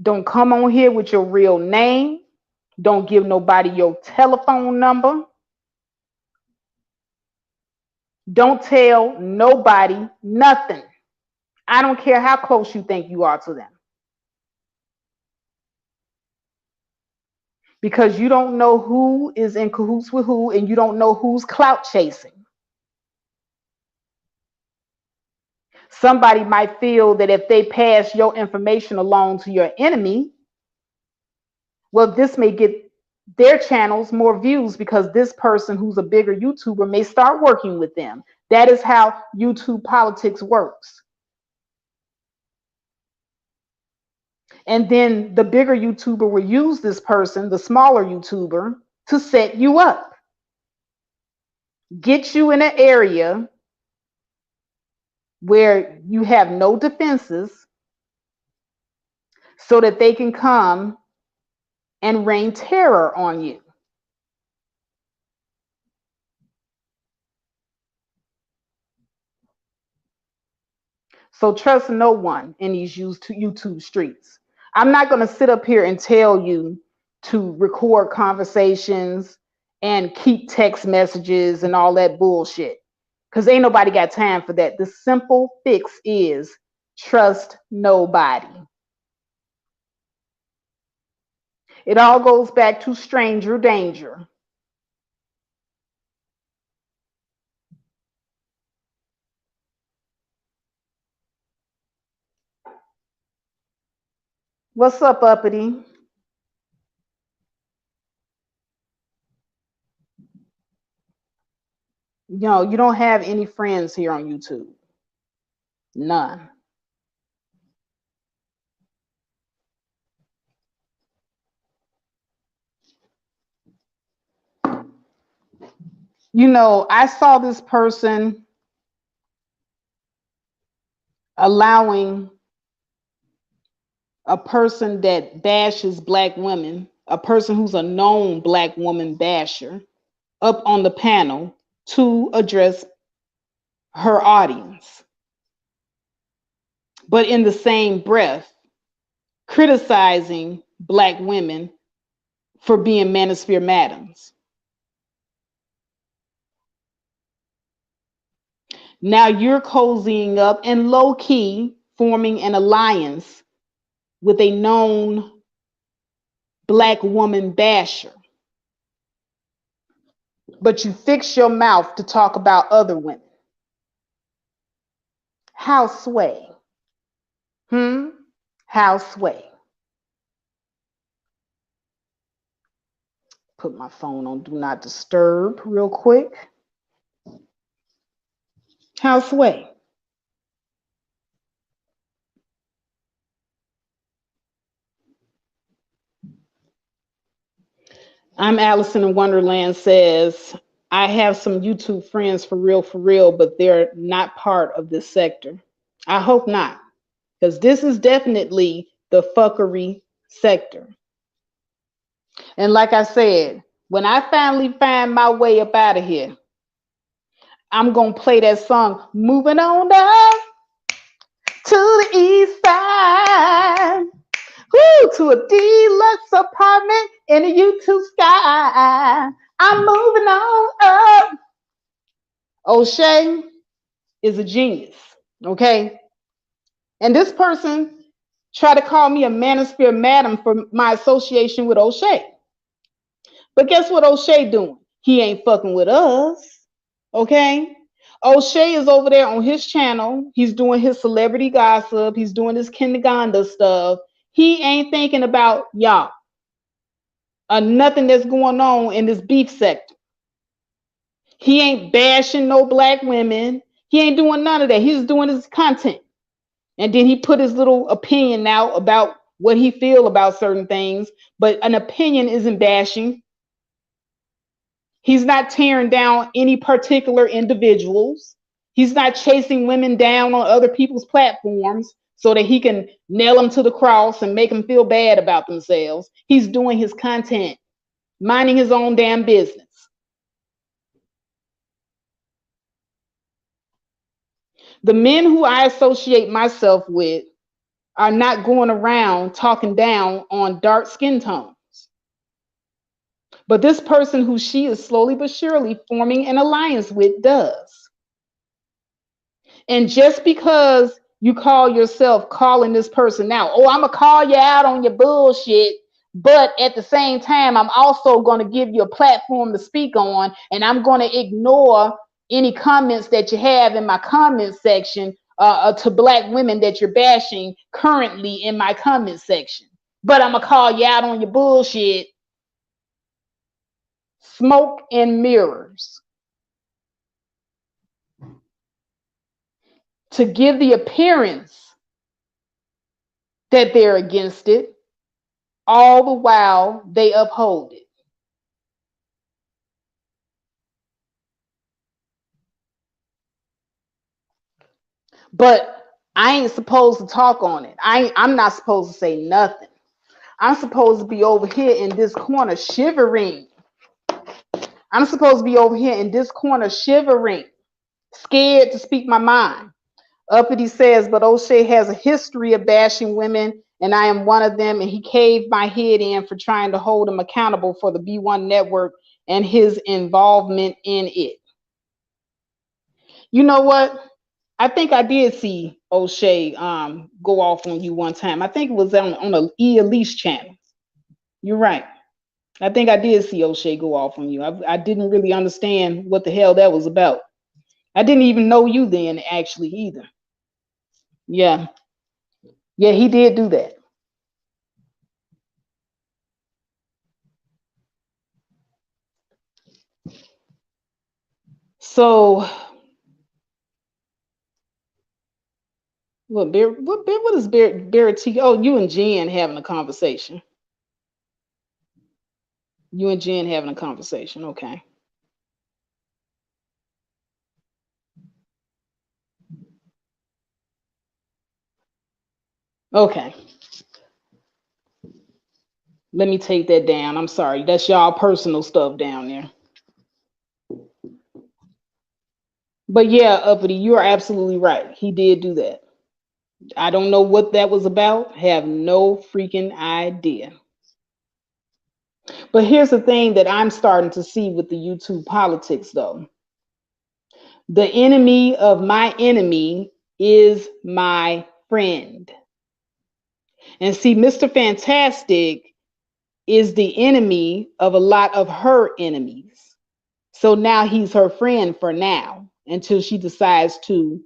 Don't come on here with your real name. Don't give nobody your telephone number. Don't tell nobody nothing. I don't care how close you think you are to them. Because you don't know who is in cahoots with who, and you don't know who's clout chasing. Somebody might feel that if they pass your information along to your enemy, well, this may get their channels more views because this person who's a bigger YouTuber may start working with them. That is how YouTube politics works. And then the bigger YouTuber will use this person, the smaller YouTuber, to set you up, get you in an area where you have no defenses so that they can come and rain terror on you. So trust no one in these YouTube streets. I'm not going to sit up here and tell you to record conversations and keep text messages and all that bullshit, because ain't nobody got time for that. The simple fix is trust nobody. It all goes back to stranger danger. What's up, uppity? You don't have any friends here on YouTube. None. I saw this person allowing a person that bashes black women, a person who's a known black woman basher, up on the panel to address her audience. But in the same breath, criticizing black women for being manosphere madams. Now you're cozying up and low-key forming an alliance with a known black woman basher. But you fix your mouth to talk about other women. How sway? How sway? Put my phone on do not disturb real quick. How sway? I'm Allison in Wonderland says, I have some YouTube friends for real, but they're not part of this sector. I hope not, because this is definitely the fuckery sector. And like I said, when I finally find my way up out of here, I'm going to play that song, Moving On Down to the East Side. Woo, to a deluxe apartment in a YouTube sky. I'm moving on up. O'Shea is a genius, okay? And this person tried to call me a manosphere madam for my association with O'Shea. But guess what O'Shea doing? He ain't fucking with us, okay? O'Shea is over there on his channel. He's doing his celebrity gossip. He's doing his kindergarten stuff. He ain't thinking about y'all or nothing that's going on in this beef sector. He ain't bashing no black women. He ain't doing none of that. He's doing his content. And then he put his little opinion out about what he feel about certain things. But an opinion isn't bashing. He's not tearing down any particular individuals. He's not chasing women down on other people's platforms so that he can nail them to the cross and make them feel bad about themselves. He's doing his content, minding his own damn business. The men who I associate myself with are not going around talking down on dark skin tones. But this person who she is slowly but surely forming an alliance with does. And just because you call yourself calling this person out, oh, I'm going to call you out on your bullshit, but at the same time, I'm also going to give you a platform to speak on, and I'm going to ignore any comments that you have in my comment section to black women that you're bashing currently in my comment section. But I'm going to call you out on your bullshit. smoke and mirrors to give the appearance that they're against it, all the while they uphold it. But I ain't supposed to talk on it. I'm not supposed to say nothing. I'm supposed to be over here in this corner shivering. I'm supposed to be over here in this corner shivering, scared to speak my mind. Uppity says, but O'Shea has a history of bashing women, and I am one of them, and he caved my head in for trying to hold him accountable for the B1 network and his involvement in it. You know what? I think I did see O'Shea go off on you one time. I think it was on a E Elise channel. You're right. I think I did see O'Shea go off on you. I didn't really understand what the hell that was about. I didn't even know you then, actually, either. Yeah. Yeah, he did do that. So, what is Barrett T? Oh, you and Jen having a conversation. You and Jen having a conversation. Okay. Okay. Let me take that down. I'm sorry. That's y'all personal stuff down there. But yeah, Uppity, you're absolutely right. He did do that. I don't know what that was about. Have no freaking idea. But here's the thing that I'm starting to see with the YouTube politics, though. The enemy of my enemy is my friend. And see, Mr. Fantastic is the enemy of a lot of her enemies. So now he's her friend for now until she decides to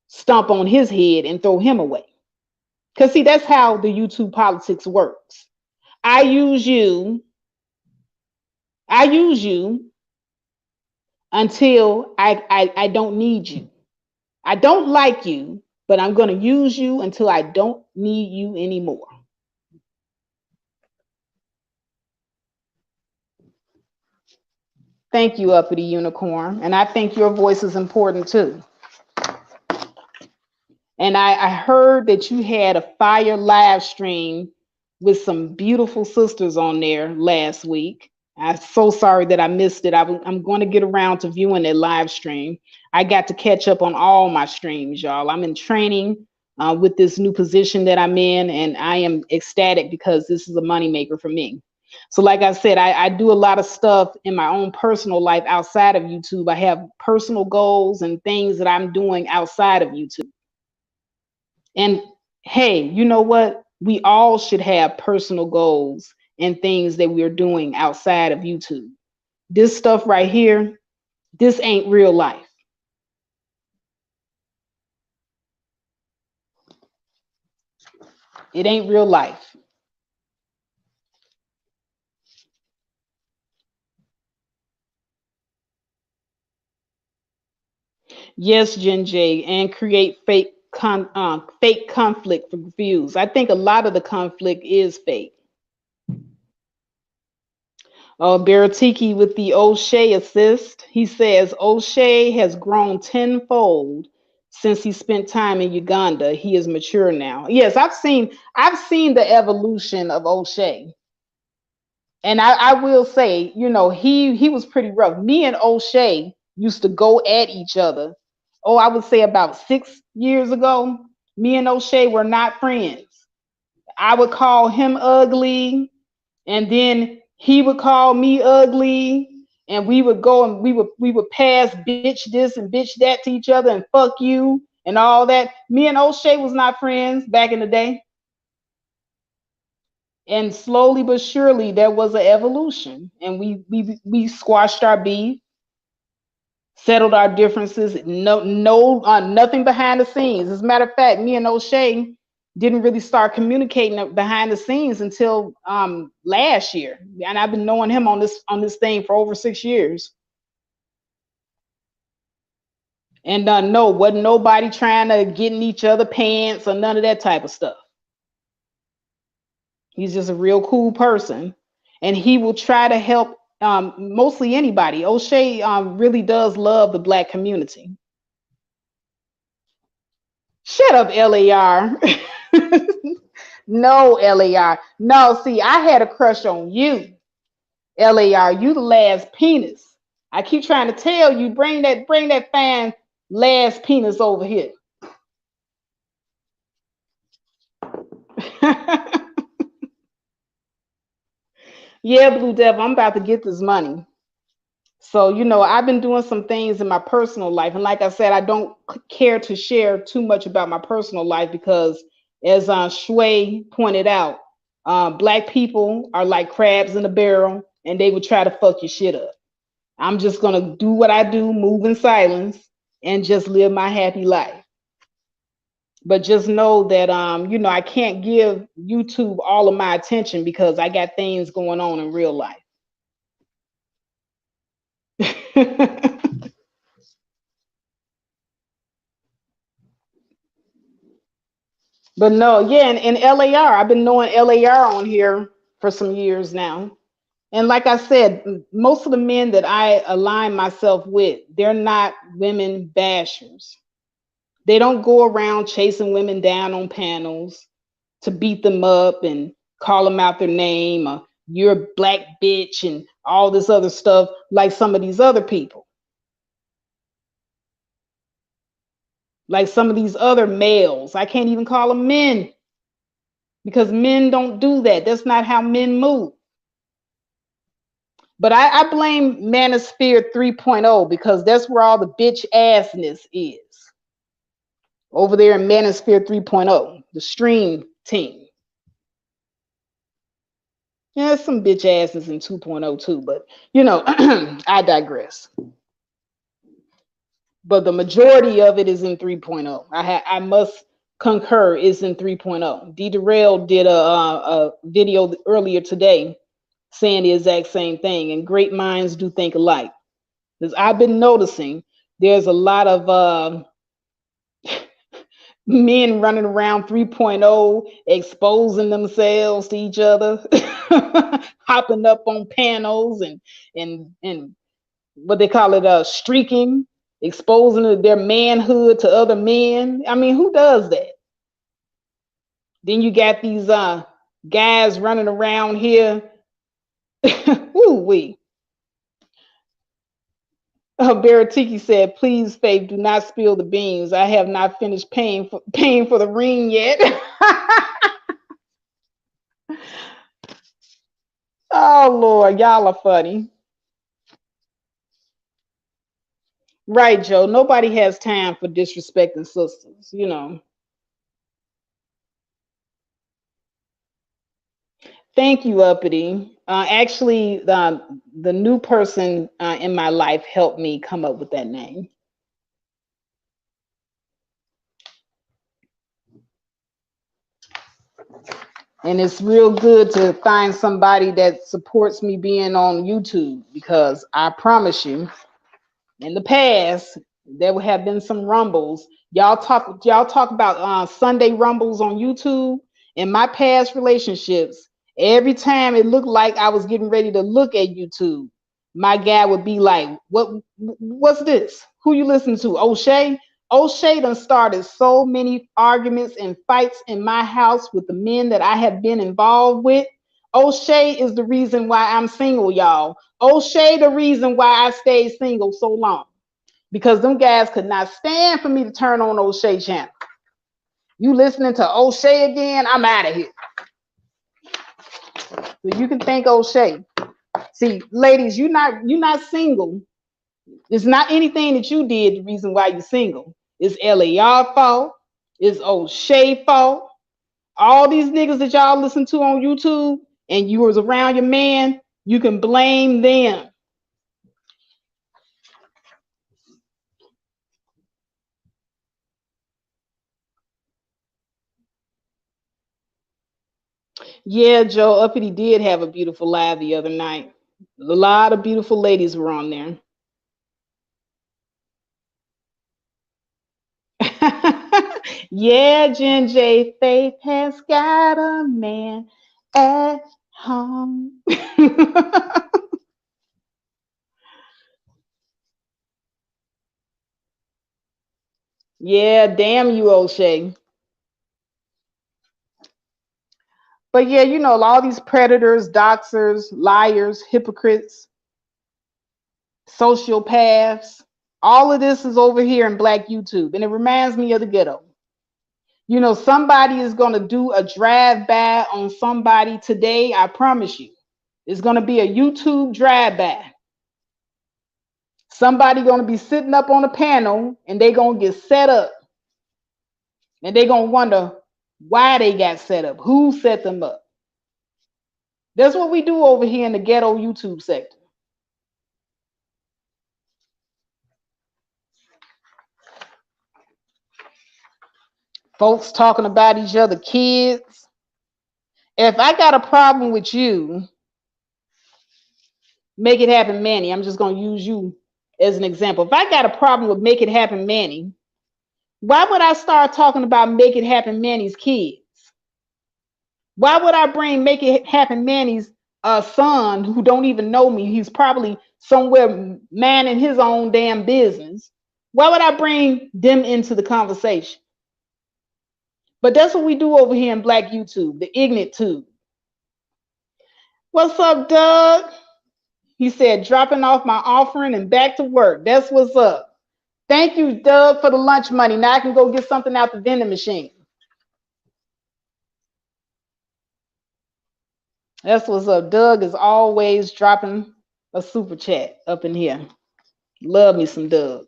stomp on his head and throw him away. Because see, that's how the YouTube politics works. I use you until I don't need you. I don't like you, but I'm going to use you until I don't need you anymore. Thank you, Uppity Unicorn. And I think your voice is important too. And I heard that you had a fire live stream with some beautiful sisters on there last week. I'm so sorry that I missed it. I'm going to get around to viewing that live stream. I got to catch up on all my streams, y'all. I'm in training with this new position that I'm in, and I am ecstatic because this is a moneymaker for me. So like I said, I do a lot of stuff in my own personal life outside of YouTube. I have personal goals and things that I'm doing outside of YouTube. And hey, you know what? We all should have personal goals and things that we're doing outside of YouTube. This stuff right here, this ain't real life. It ain't real life. Yes, Jen J, and create fake conflict for views. I think a lot of the conflict is fake. Baratiki with the O'Shea assist. He says O'Shea has grown tenfold since he spent time in Uganda. He is mature now. Yes, I've seen the evolution of O'Shea. And I will say, you know, he was pretty rough. Me and O'Shea used to go at each other. Oh, I would say about 6 years ago. Me and O'Shea were not friends. I would call him ugly, and then he would call me ugly, and we would go and we would pass bitch this and bitch that to each other and fuck you and all that. Me and O'Shea was not friends back in the day. And slowly but surely there was an evolution, and we squashed our beef, settled our differences. Nothing behind the scenes. As a matter of fact, me and O'Shea, Didn't really start communicating behind the scenes until last year, and I've been knowing him on this thing for over 6 years. And no, wasn't nobody trying to get in each other pants or none of that type of stuff. He's just a real cool person, and he will try to help mostly anybody. O'Shea really does love the Black community. Shut up, LAR. No, LAR. No, see, I had a crush on you, LAR. You the last penis. I keep trying to tell you, bring that fan last penis over here. Yeah, Blue Devil, I'm about to get this money. So, I've been doing some things in my personal life. And like I said, I don't care to share too much about my personal life because, as Shui pointed out, Black people are like crabs in a barrel and they would try to fuck your shit up. I'm just going to do what I do, move in silence, and just live my happy life. But just know that, I can't give YouTube all of my attention because I got things going on in real life. But no, yeah, and LAR, I've been knowing LAR on here for some years now. And like I said, most of the men that I align myself with, they're not women bashers. They don't go around chasing women down on panels to beat them up and call them out their name, or you're a black bitch and all this other stuff like some of these other people. Like some of these other males. I can't even call them men because men don't do that. That's not how men move. But I blame Manosphere 3.0 because that's where all the bitch assness is. Over there in Manosphere 3.0, the stream team. Yeah, there's some bitch asses in 2.0 too, but I digress. But the majority of it is in 3.0. I must concur is in 3.0. D. Darrell did a video earlier today saying the exact same thing, and great minds do think alike. Because I've been noticing there's a lot of men running around 3.0 exposing themselves to each other, hopping up on panels and what they call it, streaking, exposing their manhood to other men. I mean, who does that? Then you got these guys running around here. Ooh wee. Baratiki said, "Please, Faith, do not spill the beans. I have not finished paying for the ring yet." Oh Lord, y'all are funny. Right, Joe. Nobody has time for disrespecting sisters, Thank you, Uppity. Actually, the new person in my life helped me come up with that name. And it's real good to find somebody that supports me being on YouTube because I promise you, in the past, there would have been some rumbles. Y'all talk about Sunday rumbles on YouTube. In my past relationships, every time it looked like I was getting ready to look at YouTube, my guy would be like, what's this? Who you listening to? O'Shea? O'Shea done started so many arguments and fights in my house with the men that I have been involved with. O'Shea is the reason why I'm single, y'all. O'Shea the reason why I stayed single so long. Because them guys could not stand for me to turn on O'Shea channel. You listening to O'Shea again? I'm out of here. So you can thank O'Shea. See, ladies, you're not single. It's not anything that you did the reason why you're single. It's LAR fault. It's O'Shea fault. All these niggas that y'all listen to on YouTube and you was around your man, you can blame them. Yeah, Joe, Uppity did have a beautiful live the other night. A lot of beautiful ladies were on there. Yeah, Jen J. Faith has got a man at home. Yeah, damn you, O'Shea. But yeah, you know, all these predators, doxers, liars, hypocrites, sociopaths, all of this is over here in Black YouTube. And it reminds me of the ghetto. You know, somebody is going to do a drive by on somebody today. I promise you. It's going to be a YouTube drive by. Somebody going to be sitting up on a panel and they going to get set up. And they going to wonder why they got set up. Who set them up? That's what we do over here in the ghetto YouTube sector. Folks talking about each other kids. If I got a problem with you, Make It Happen Manny, I'm just going to use you as an example. If I got a problem with Make It Happen Manny, why would I start talking about Make It Happen Manny's kids? Why would I bring Make It Happen Manny's son who don't even know me? He's probably somewhere manning his own damn business. Why would I bring them into the conversation? But that's what we do over here in Black YouTube, the ignorant tube. What's up, Doug? He said, dropping off my offering and back to work. That's what's up. Thank you, Doug, for the lunch money. Now I can go get something out the vending machine. That's what's up. Doug is always dropping a super chat up in here. Love me some Doug.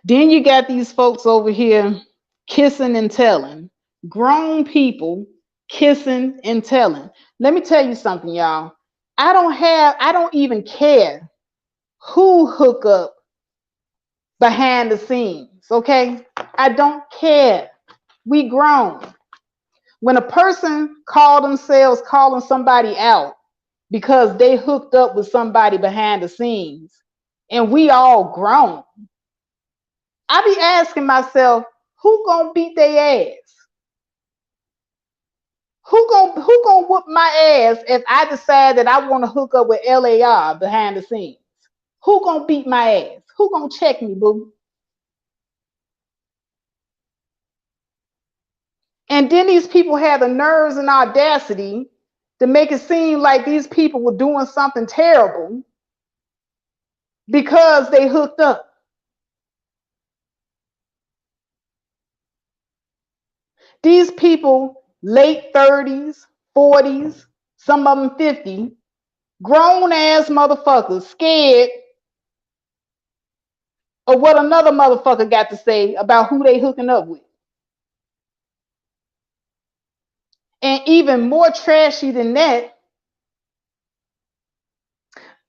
Then you got these folks over here kissing and telling. Grown people kissing and telling. Let me tell you something, y'all. I don't even care who hook up behind the scenes, okay? I don't care. We grown. When a person call themselves calling somebody out because they hooked up with somebody behind the scenes and we all grown, I be asking myself, who gonna beat their ass? Who gonna whoop my ass if I decide that I want to hook up with LAR behind the scenes? Who gonna beat my ass? Who gonna check me, boo? And then these people have the nerves and audacity to make it seem like these people were doing something terrible because they hooked up. These people, late 30s, 40s, some of them 50, grown ass motherfuckers, scared of what another motherfucker got to say about who they hooking up with. And even more trashy than that,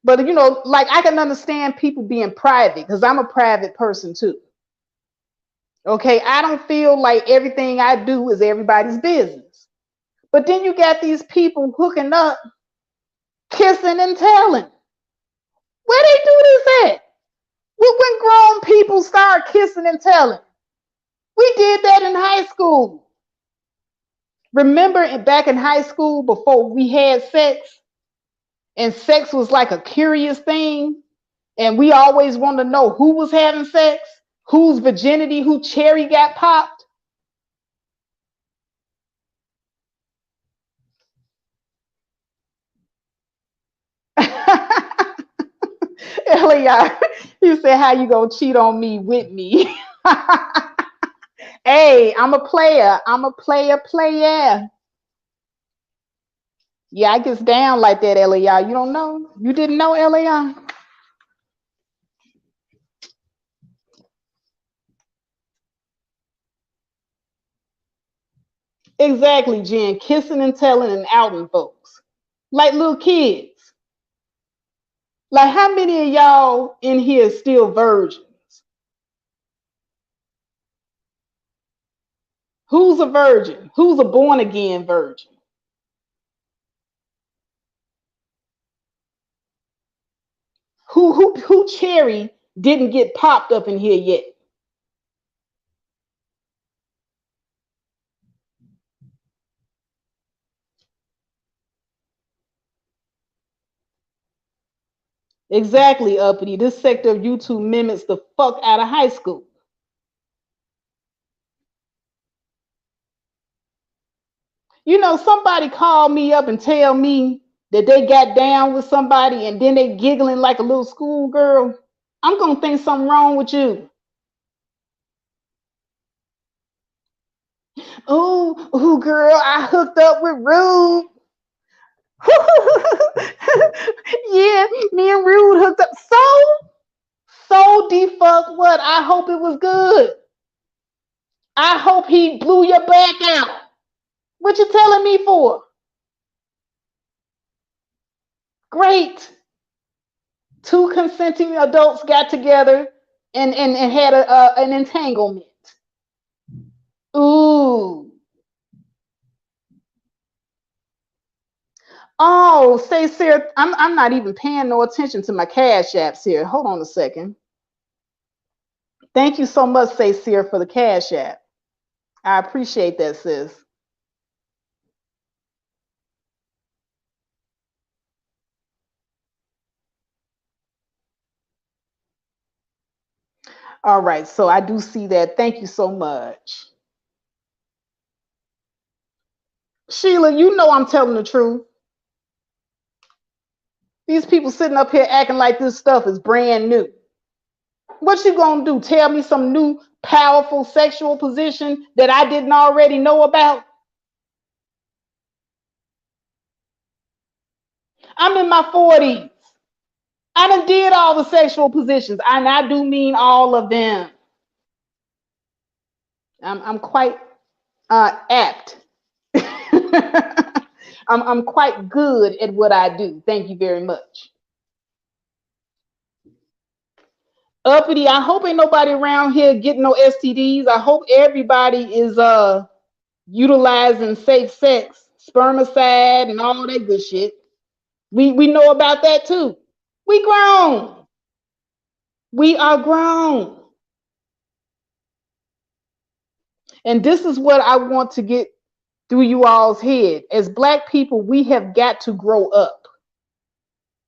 but you know, like I can understand people being private because I'm a private person too. Okay, I don't feel like everything I do is everybody's business. But then you got these people hooking up, kissing and telling. Where they do this at? When grown people start kissing and telling. We did that in high school. Remember back in high school before we had sex, and sex was like a curious thing, and we always wanted to know who was having sex, whose virginity, who cherry got popped. Elliot, you said, how you gonna cheat on me with me? Hey, I'm a player. I'm a player. Yeah, I gets down like that, Elliot. You don't know? You didn't know, Elliot? Exactly, Jen. Kissing and telling and outing folks. Like little kids. Like how many of y'all in here still virgins? Who's a virgin? Who's a born again virgin? Who cherry didn't get popped up in here yet? Exactly, uppity. This sector of YouTube mimics the fuck out of high school. You know, somebody called me up and tell me that they got down with somebody and then they giggling like a little schoolgirl. I'm gonna think something wrong with you. Oh, girl, I hooked up with Rude. Yeah, me and Rude hooked up. So defuck what? I hope it was good. I hope he blew your back out. What you telling me for? Great. Two consenting adults got together and had an entanglement. Ooh. Oh, say Sarah, I'm not even paying no attention to my cash apps here. Hold on a second. Thank you so much, say Sarah, for the cash app. I appreciate that, sis. All right, so I do see that. Thank you so much. Sheila, you know I'm telling the truth. These people sitting up here acting like this stuff is brand new. What you gonna do? Tell me some new powerful sexual position that I didn't already know about? I'm in my 40s. I done did all the sexual positions, and I do mean all of them. I'm quite apt. I'm quite good at what I do. Thank you very much. Uppity, I hope ain't nobody around here getting no STDs. I hope everybody is utilizing safe sex, spermicide, and all that good shit. We know about that too. We grown. We are grown. And this is what I want to get through you all's head. As Black people, we have got to grow up.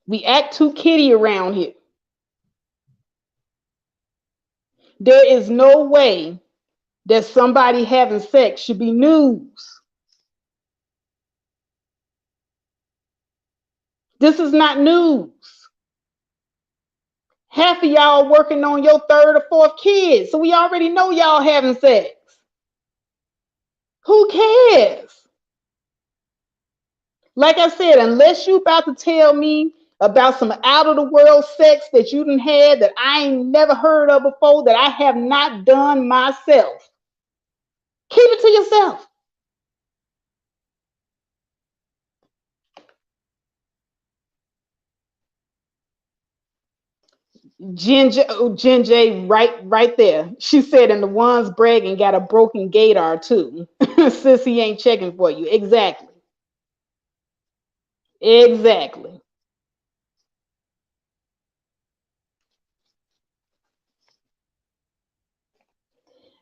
We act too kiddie around here. There is no way that somebody having sex should be news. This is not news. Half of y'all working on your third or fourth kid, so we already know y'all having sex. Who cares? Like I said, unless you about to tell me about some out of the world sex that you done had that I ain't never heard of before, that I have not done myself, keep it to yourself. Jen J, right there. She said, and the ones bragging got a broken gator too. Sissy ain't checking for you. Exactly. Exactly.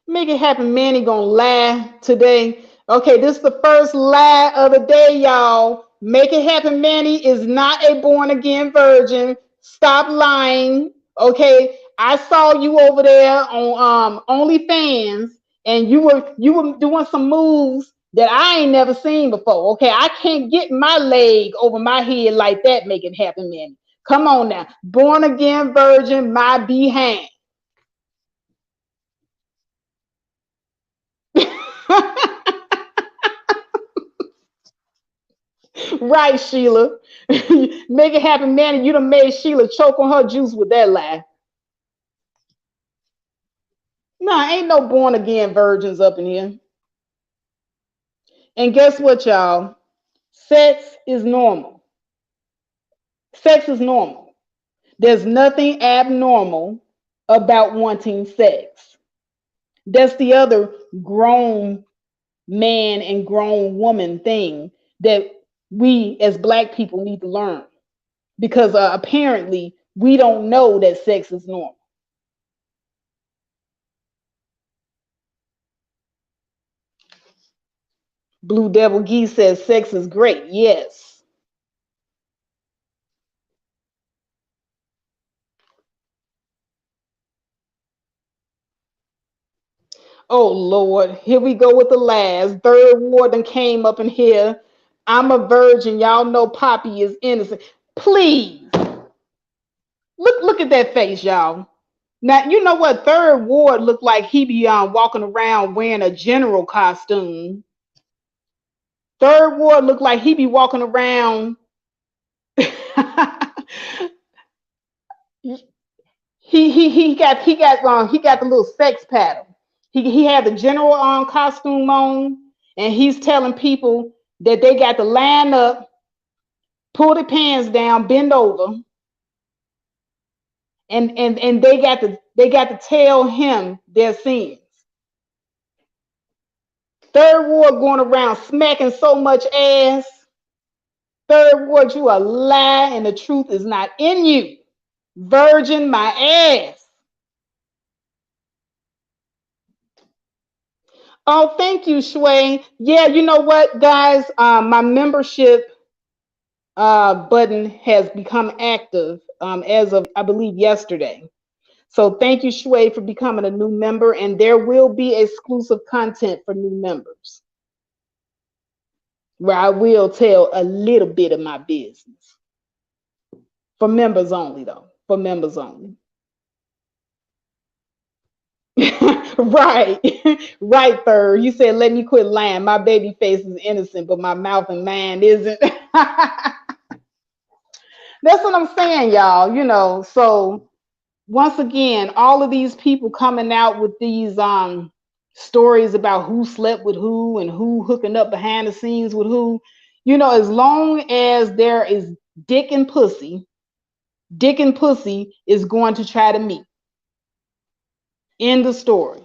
Make it happen, Manny gonna lie today. Okay, this is the first lie of the day, y'all. Make it happen, Manny is not a born again virgin. Stop lying. Okay, I saw you over there on OnlyFans, and you were doing some moves that I ain't never seen before. Okay, I can't get my leg over my head like that. Make it happen, Manny. Come on now, born again virgin, my behind. Right, Sheila. Make it happen, man. And you done made Sheila choke on her juice with that lie. Nah, ain't no born again virgins up in here. And guess what, y'all? Sex is normal. Sex is normal. There's nothing abnormal about wanting sex. That's the other grown man and grown woman thing that we as Black people need to learn, because apparently we don't know that sex is normal. Blue Devil Gee says sex is great. Yes. Oh Lord, here we go with the last. Third ward done came up in here. I'm a virgin. Y'all know Poppy is innocent. Please look at that face, y'all. Now you know what Third Ward looked like. He be walking around wearing a general costume. Third Ward looked like he be walking around. he got the little sex paddle. He had the general costume on, and he's telling people that they got to line up, pull their pants down, bend over, and they got to tell him their sins. Third Ward going around smacking so much ass. Third Ward, you a lie, and the truth is not in you. Virgin my ass. Oh, thank you, Shui. Yeah, you know what, guys? My membership button has become active as of, I believe, yesterday. So thank you, Shui, for becoming a new member, and there will be exclusive content for new members where I will tell a little bit of my business. For members only, though. For members only. Right. Right, Third. You said, let me quit lying. My baby face is innocent, but my mouth and mind isn't. That's what I'm saying, y'all. So once again, all of these people coming out with these stories about who slept with who and who hooking up behind the scenes with who, as long as there is dick and pussy is going to try to meet. End of story.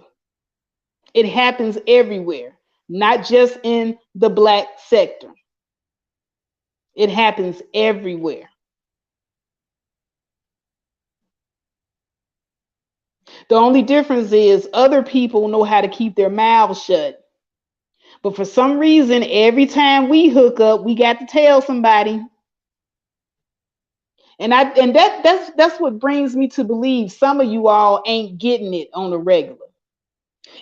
It happens everywhere, not just in the Black sector. It happens everywhere. The only difference is other people know how to keep their mouths shut. But for some reason, every time we hook up, we got to tell somebody. And that's what brings me to believe some of you all ain't getting it on the regular.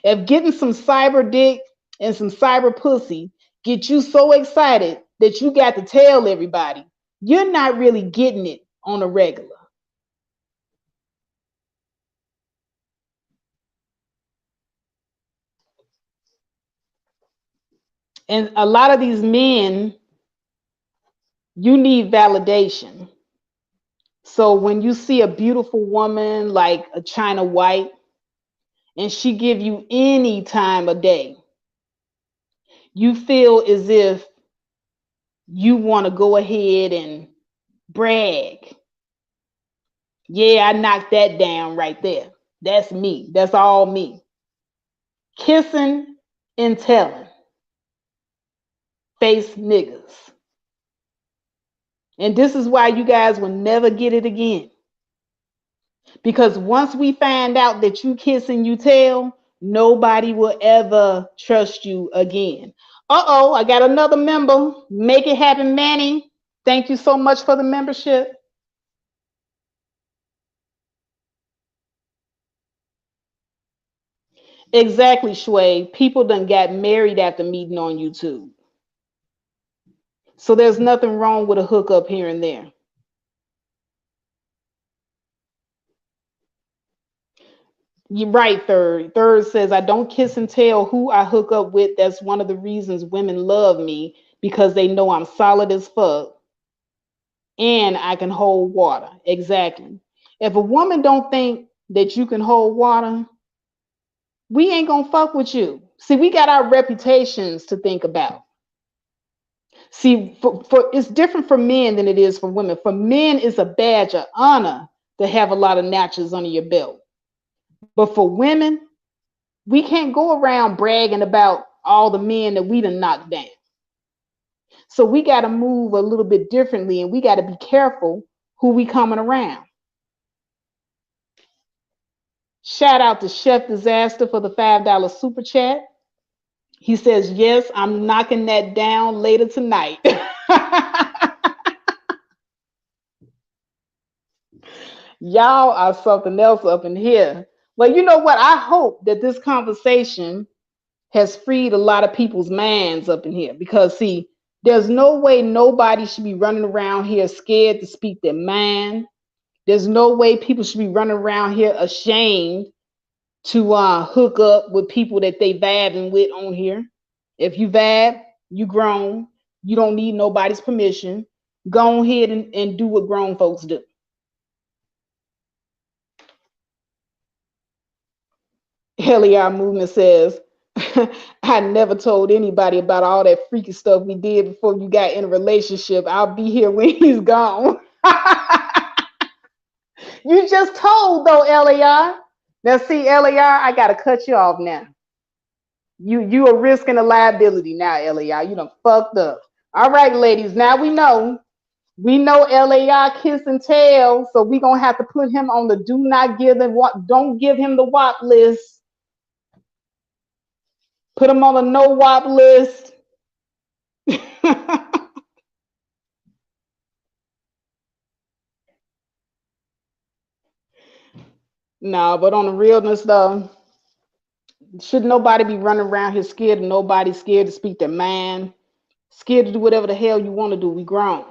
If getting some cyber dick and some cyber pussy get you so excited that you got to tell everybody, you're not really getting it on a regular. And a lot of these men, you need validation. So when you see a beautiful woman like a China White and she give you any time of day, you feel as if you want to go ahead and brag. Yeah, I knocked that down right there. That's me. That's all me. Kissing and telling. Face niggas. And this is why you guys will never get it again. Because once we find out that you kiss and you tell, nobody will ever trust you again. Uh-oh, I got another member. Make it happen, Manny. Thank you so much for the membership. Exactly, Shui. People done got married after meeting on YouTube. So there's nothing wrong with a hookup here and there. You're right, Third. Third says, I don't kiss and tell who I hook up with. That's one of the reasons women love me, because they know I'm solid as fuck and I can hold water. Exactly. If a woman don't think that you can hold water, we ain't gonna fuck with you. See, we got our reputations to think about. See, for it's different for men than it is for women. For men, it's a badge of honor to have a lot of notches under your belt. But for women, we can't go around bragging about all the men that we done knocked down. So we got to move a little bit differently, and we got to be careful who we coming around. Shout out to Chef Disaster for the $5 super chat. He says, yes, I'm knocking that down later tonight. Y'all are something else up in here. Well, you know what? I hope that this conversation has freed a lot of people's minds up in here, because see, there's no way nobody should be running around here scared to speak their mind. There's no way people should be running around here ashamed to hook up with people that they vibing with on here. If you vibe, you grown. You don't need nobody's permission. Go ahead and do what grown folks do. LER Movement says, I never told anybody about all that freaky stuff we did before you got in a relationship. I'll be here when he's gone. You just told though, LER. Now see, LER, I gotta cut you off now. You are risking a liability now, LER. You done fucked up. All right, ladies. Now we know LER kiss and tell, so we gonna have to put him on the do not give him what, don't give him the WAP list. Put him on the no WAP list. No, but on the realness though, should nobody be running around here scared, and nobody scared to speak their mind, scared to do whatever the hell you want to do. We grown.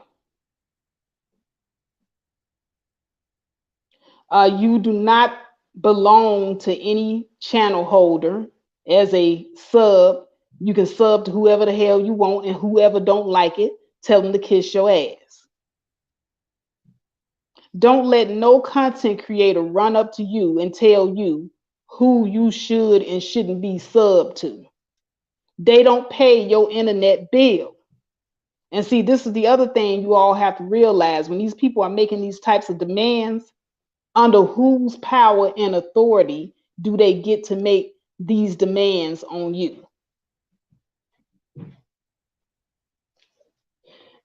You do not belong to any channel holder as a sub. You can sub to whoever the hell you want, and whoever don't like it, tell them to kiss your ass. Don't let no content creator run up to you and tell you who you should and shouldn't be sub to. They don't pay your internet bill. And see, this is the other thing you all have to realize. When these people are making these types of demands, under whose power and authority do they get to make these demands on you?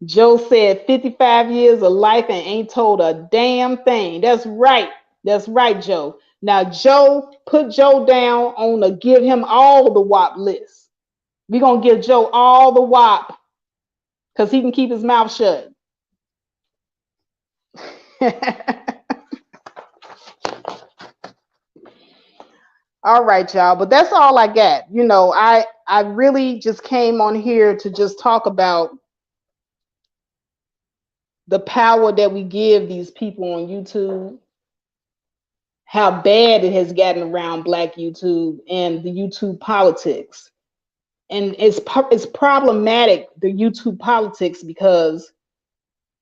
Joe said 55 years of life and ain't told a damn thing. That's right. That's right, Joe. Now, Joe, put Joe down on the give him all the WAP list. We're going to give Joe all the WAP because he can keep his mouth shut. All right, y'all. But that's all I got. You know, I really just came on here to just talk about the power that we give these people on YouTube, how bad it has gotten around Black YouTube and the YouTube politics. And it's problematic, the YouTube politics, because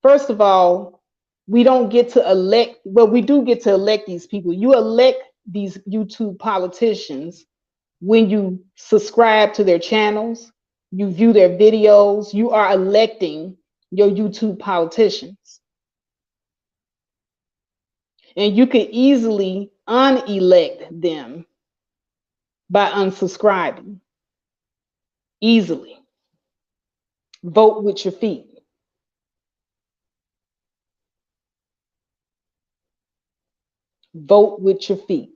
first of all, we don't get to elect, well, we do get to elect these people. You elect these YouTube politicians when you subscribe to their channels, you view their videos, you are electing your YouTube politicians. And you could easily unelect them by unsubscribing. Easily. Vote with your feet. Vote with your feet.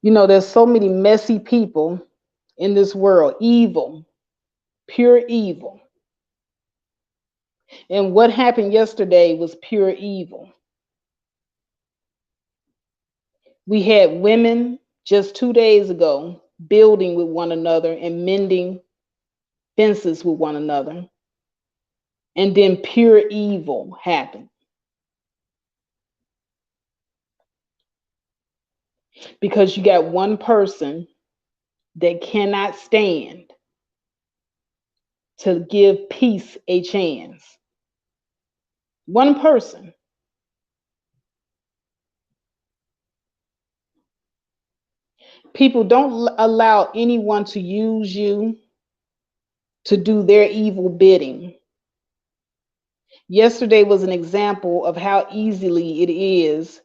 You know, there's so many messy people in this world, evil, pure evil. And what happened yesterday was pure evil. We had women just 2 days ago building with one another and mending fences with one another. And then pure evil happened. Because you got one person that cannot stand to give peace a chance. One person. People, don't allow anyone to use you to do their evil bidding. Yesterday was an example of how easily it is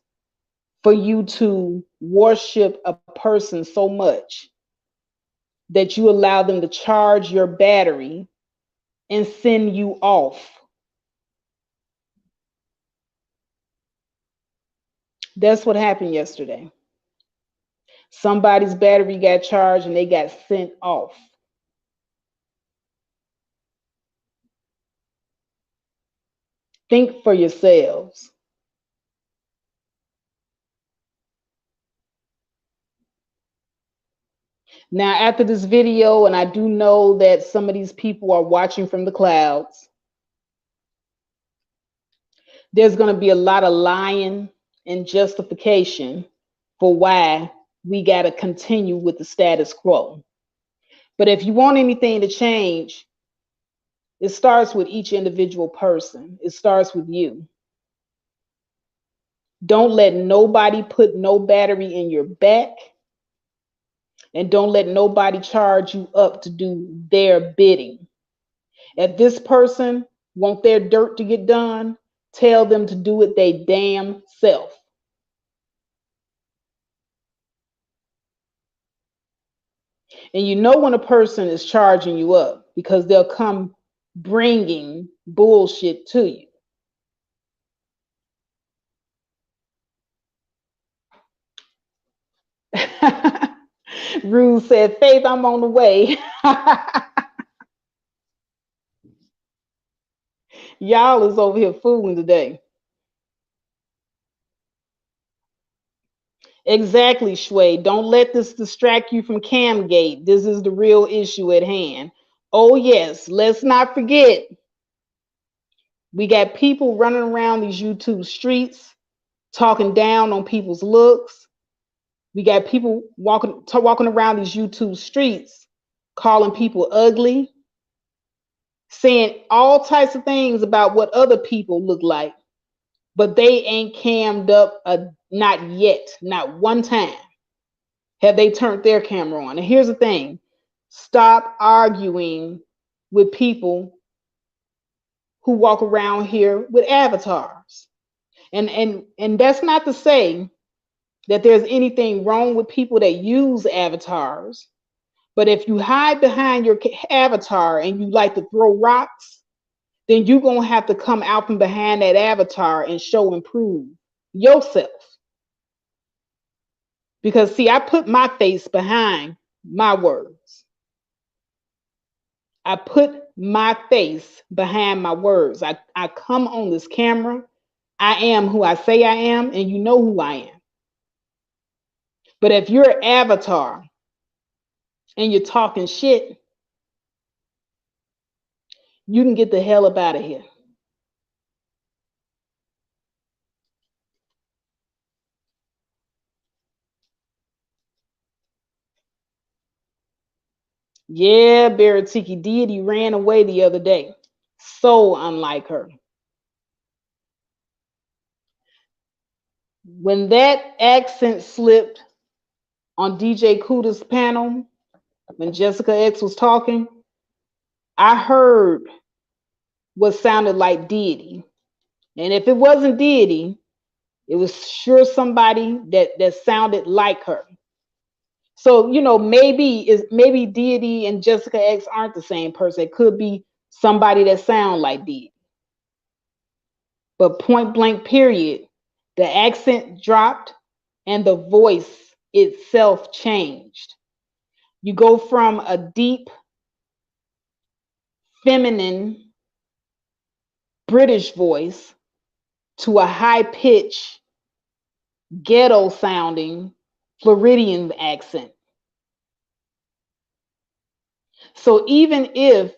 for you to worship a person so much that you allow them to charge your battery and send you off. That's what happened yesterday. Somebody's battery got charged and they got sent off. Think for yourselves. Now, after this video, and I do know that some of these people are watching from the clouds, there's going to be a lot of lying and justification for why we got to continue with the status quo. But if you want anything to change, it starts with each individual person. It starts with you. Don't let nobody put no battery in your back, and don't let nobody charge you up to do their bidding. If this person want their dirt to get done, tell them to do it they damn self. And you know when a person is charging you up because they'll come bringing bullshit to you. Rue said, Faith, I'm on the way. Y'all is over here fooling today. Exactly, Shway. Don't let this distract you from Camgate. This is the real issue at hand. Oh, yes, let's not forget. We got people running around these YouTube streets talking down on people's looks. We got people walking around these YouTube streets calling people ugly, saying all types of things about what other people look like, but they ain't cammed up not yet, not one time have they turned their camera on. And here's the thing, stop arguing with people who walk around here with avatars. And that's not to say that there's anything wrong with people that use avatars. But if you hide behind your avatar and you like to throw rocks, then you're going to have to come out from behind that avatar and show and prove yourself. Because, see, I put my face behind my words. I put my face behind my words. I come on this camera. I am who I say I am, and you know who I am. But if you're an avatar and you're talking shit, you can get the hell up out of here. Yeah, Baratiki Deity ran away the other day. So unlike her. When that accent slipped on DJ Kuda's panel, when Jessica X was talking, I heard what sounded like Deity. And if it wasn't Deity, it was sure somebody that sounded like her. So, you know, maybe Deity and Jessica X aren't the same person. It could be somebody that sounds like Deity. But point blank period, the accent dropped and the voice itself changed. You go from a deep, feminine British voice to a high pitch, ghetto sounding Floridian accent. So even if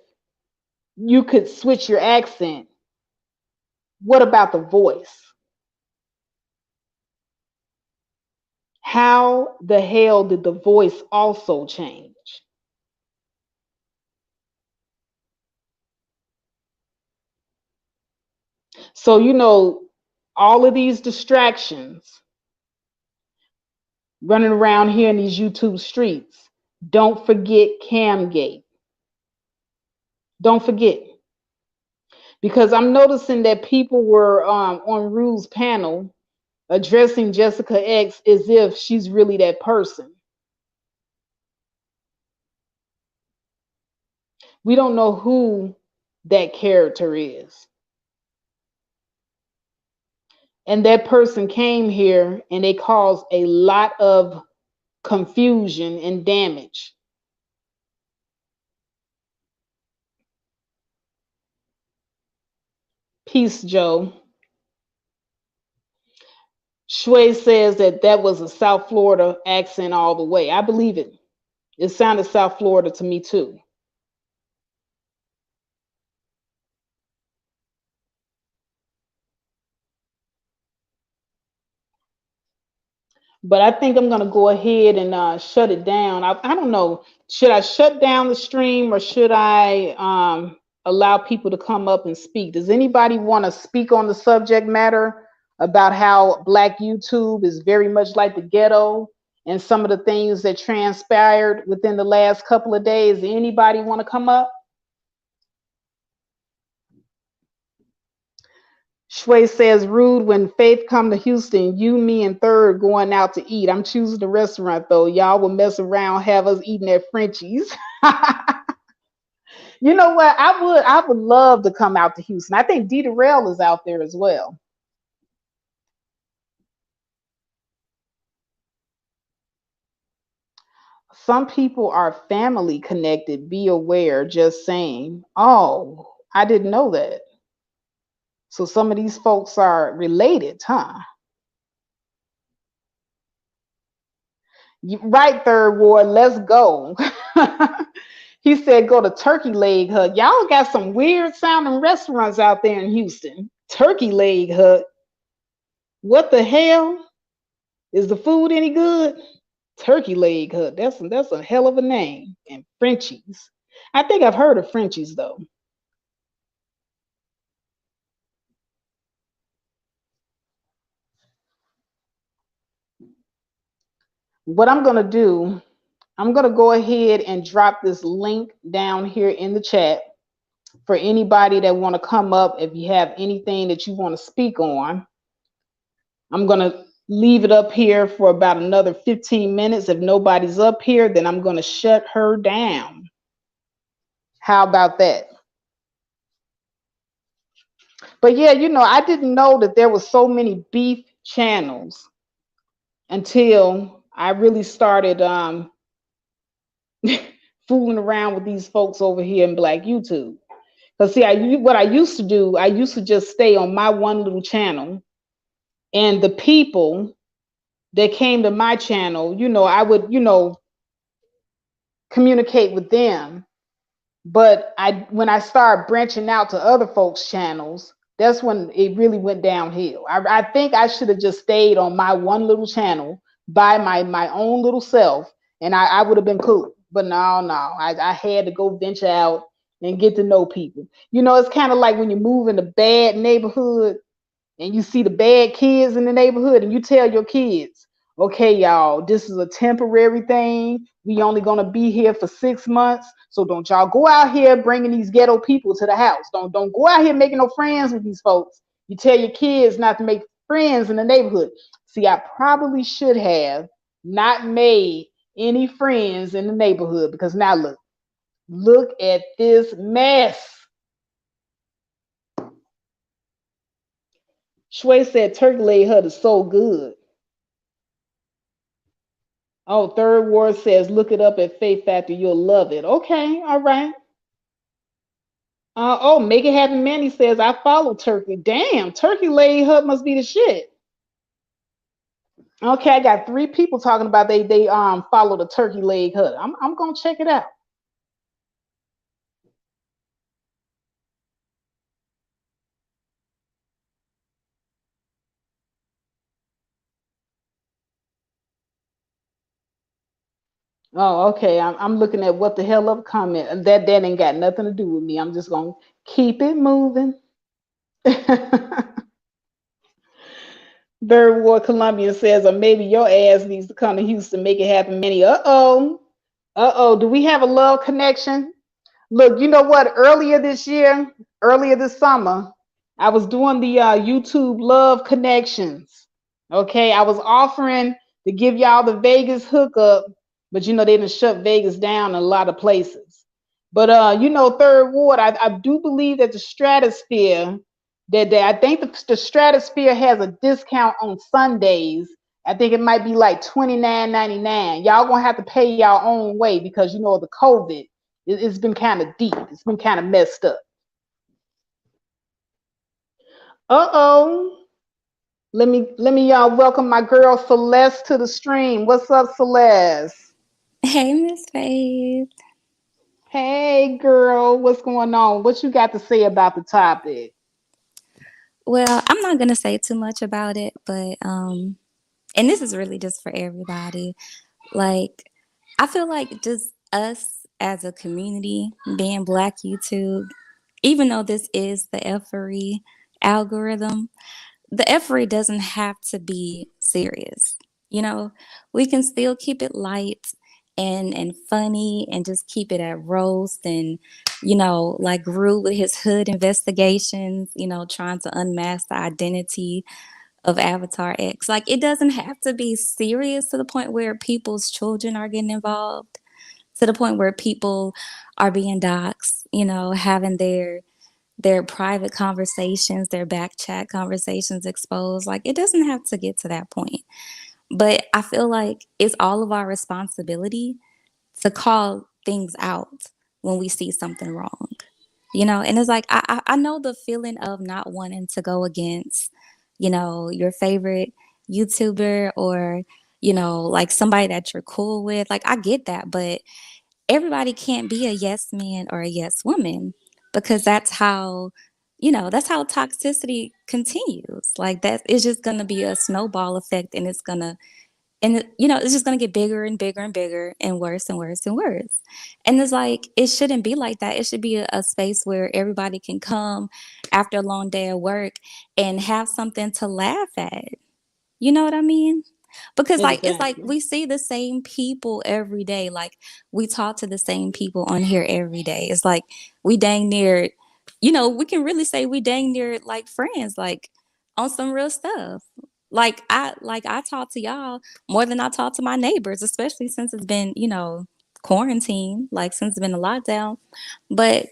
you could switch your accent, what about the voice? How the hell did the voice also change? So, you know, all of these distractions running around here in these YouTube streets, don't forget Camgate. Don't forget. Because I'm noticing that people were on Rue's panel addressing Jessica X as if she's really that person. We don't know who that character is. And that person came here and they caused a lot of confusion and damage. Peace, Joe. Shui says that was a South Florida accent all the way. I believe it. It sounded South Florida to me too. But I think I'm going to go ahead and shut it down. I don't know. Should I shut down the stream or should I allow people to come up and speak? Does anybody want to speak on the subject matter about how Black YouTube is very much like the ghetto and some of the things that transpired within the last couple of days? Anybody want to come up? Shui says, rude when Faith come to Houston, you, me, and Third going out to eat. I'm choosing the restaurant though. Y'all will mess around, have us eating at Frenchie's. You know what? I would love to come out to Houston. I think Dita Rail is out there as well. Some people are family connected. Be aware, just saying. Oh, I didn't know that. So some of these folks are related, huh? Right, Third Ward, let's go. He said go to Turkey Leg Hut. Y'all got some weird sounding restaurants out there in Houston. Turkey Leg Hut. What the hell? Is the food any good? Turkey Leg Hut. That's a hell of a name. And Frenchies. I think I've heard of Frenchies though. What I'm gonna do, I'm gonna go ahead and drop this link down here in the chat for anybody that want to come up. If you have anything that you want to speak on, I'm gonna leave it up here for about another 15 minutes. If nobody's up here, then I'm gonna shut her down. How about that? But yeah, I didn't know that there was so many beef channels until I really started fooling around with these folks over here in Black YouTube. Because see, what I used to do, I used to just stay on my one little channel, and the people that came to my channel, I would, communicate with them. But when I started branching out to other folks' channels, that's when it really went downhill. I think I should have just stayed on my one little channel by my own little self, and I would have been cool. But no, I had to go venture out and get to know people. It's kind of like when you move in a bad neighborhood and you see the bad kids in the neighborhood and you tell your kids, okay, y'all, this is a temporary thing. We only gonna be here for 6 months. So don't y'all go out here bringing these ghetto people to the house. Don't go out here making no friends with these folks. You tell your kids not to make friends in the neighborhood. See, I probably should have not made any friends in the neighborhood because now look at this mess. Shui said Turkey Leg Hut is so good. Oh, Third Ward says look it up at Faith Factor. You'll love it. Okay, all right. Oh, Make It Happen Manny says I follow Turkey. Damn, Turkey Leg Hut must be the shit. Okay, I got 3 people talking about they follow the Turkey Leg Hut. I'm gonna check it out. Oh, okay. I'm looking at what the hell up comment. That ain't got nothing to do with me. I'm just gonna keep it moving. Third Ward Columbia says, or maybe your ass needs to come to Houston, Make It Happen, Manny. Uh-oh. Do we have a love connection? Look, you know what? Earlier this summer, I was doing the YouTube Love Connections. Okay, I was offering to give y'all the Vegas hookup, but you know they done shut Vegas down in a lot of places. But you know, Third Ward, I do believe that the Stratosphere, I think the Stratosphere has a discount on Sundays. I think it might be like $29.99. Y'all gonna have to pay y'all own way because you know the COVID. It's been kind of deep. It's been kind of messed up. Uh-oh. Let me welcome my girl Celeste to the stream. What's up, Celeste? Hey, Miss Faith. Hey girl, what's going on? What you got to say about the topic? Well, I'm not gonna say too much about it, but and this is really just for everybody. Like, I feel like just us as a community, being Black YouTube, even though this is the effery algorithm, the effery doesn't have to be serious. You know, we can still keep it light and funny and just keep it at roast and like Rue with his hood investigations, trying to unmask the identity of Avatar X. Like it doesn't have to be serious to the point where people's children are getting involved, to the point where people are being doxxed, having their private conversations, their back chat conversations exposed. Like it doesn't have to get to that point. But I feel like it's all of our responsibility to call things out when we see something wrong. And it's like I know the feeling of not wanting to go against, your favorite YouTuber or, like somebody that you're cool with. Like I get that, but everybody can't be a yes man or a yes woman because that's how toxicity continues. Like that is just going to be a snowball effect and it's just going to get bigger and bigger and bigger and worse and worse and worse. And it's like it shouldn't be like that. It should be a space where everybody can come after a long day of work and have something to laugh at. You know what I mean? Because like it's like Exactly. we see the same people every day. Like we talk to the same people on here every day. It's like we dang near, we can really say we dang near like friends, like on some real stuff. Like I talk to y'all more than I talk to my neighbors, especially since it's been, quarantine, like since it's been a lockdown. But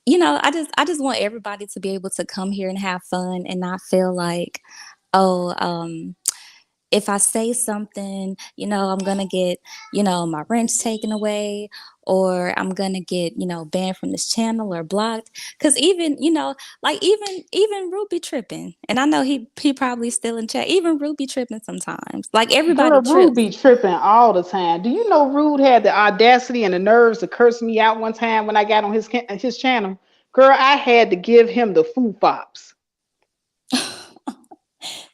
I just want everybody to be able to come here and have fun and not feel like, oh, if I say something, I'm gonna get, my rent taken away, or I'm gonna get, banned from this channel or blocked. Cause even, like even Ruby tripping, and I know he probably still in chat. Even Ruby tripping sometimes. Like everybody Girl, Rude trips. be tripping all the time. Do you know Rude had the audacity and the nerves to curse me out one time when I got on his channel? Girl, I had to give him the foo fops.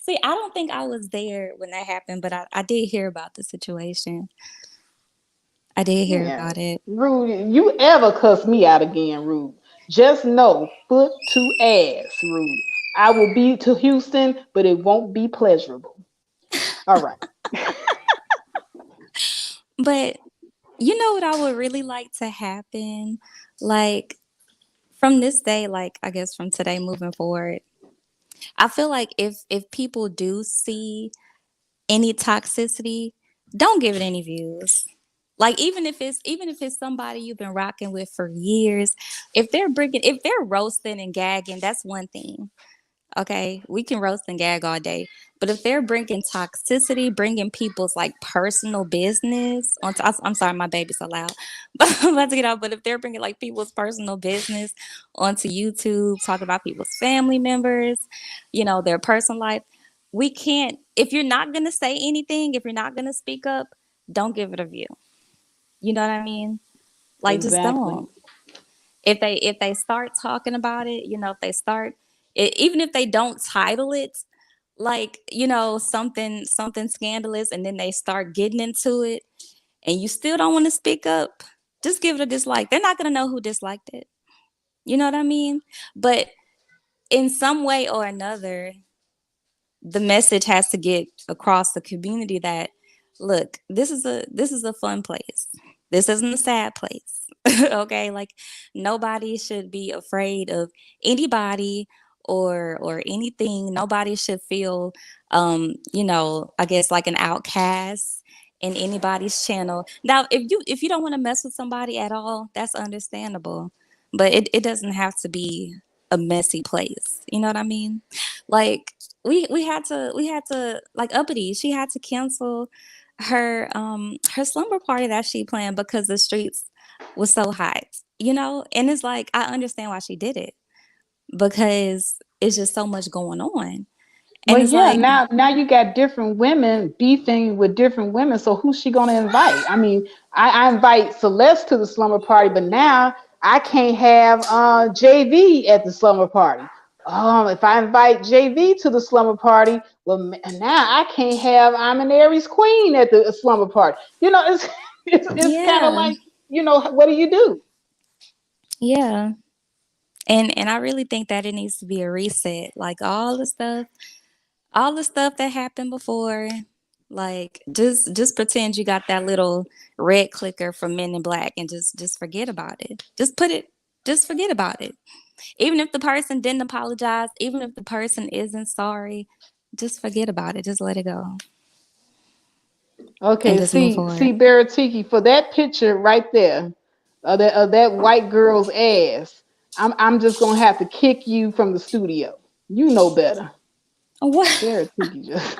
See, I don't think I was there when that happened, but I did hear about the situation. I did hear Yeah, about it. Rude, you ever cuss me out again, Rude? Just know, foot to ass, Rude. I will be to Houston, but it won't be pleasurable. All right. But you know what I would really like to happen? Like from this day, like I guess from today moving forward, I feel like if people do see any toxicity, don't give it any views. Like even if it's somebody you've been rocking with for years, if they're roasting and gagging, that's one thing. Okay, we can roast and gag all day, but if they're bringing toxicity, bringing people's like personal business onto, I'm sorry, my baby's so loud, but I'm about to get out. But if they're bringing like people's personal business onto YouTube, talking about people's family members, their personal life, we can't. If you're not gonna say anything, if you're not gonna speak up, don't give it a view. You know what I mean? Like just Exactly. don't. If they start talking about it, if they start even if they don't title it like something scandalous, and then they start getting into it and you still don't want to speak up, just give it a dislike. They're not going to know who disliked it. You know what I mean? But in some way or another, the message has to get across the community that look, this is a fun place. This isn't a sad place. Okay, like nobody should be afraid of anybody or anything. Nobody should feel I guess like an outcast in anybody's channel. Now, if you don't want to mess with somebody at all, that's understandable. But it doesn't have to be a messy place. You know what I mean? Like we had to like Uppity, she had to cancel her slumber party that she planned because the streets was so hot, and it's like I understand why she did it because it's just so much going on, and Well, it's yeah, like, now you got different women beefing with different women. So who's she gonna invite? I mean, I invite Celeste to the slumber party, but now I can't have JV at the slumber party. If I invite JV to the slumber party, well, now I can't have I'm an Aries queen at the slumber party. It's it's kind of yeah, like, what do you do? yeah, and I really think that it needs to be a reset, like all the stuff that happened before. Like just pretend you got that little red clicker from Men in Black and just forget about it. Just forget about it. Even if the person didn't apologize, even if the person isn't sorry, just forget about it. Just let it go and Okay, just move see, forward. Baratiki, for that picture right there, of that white girl's ass, I'm just gonna have to kick you from the studio. You know better, What? Baratiki. Just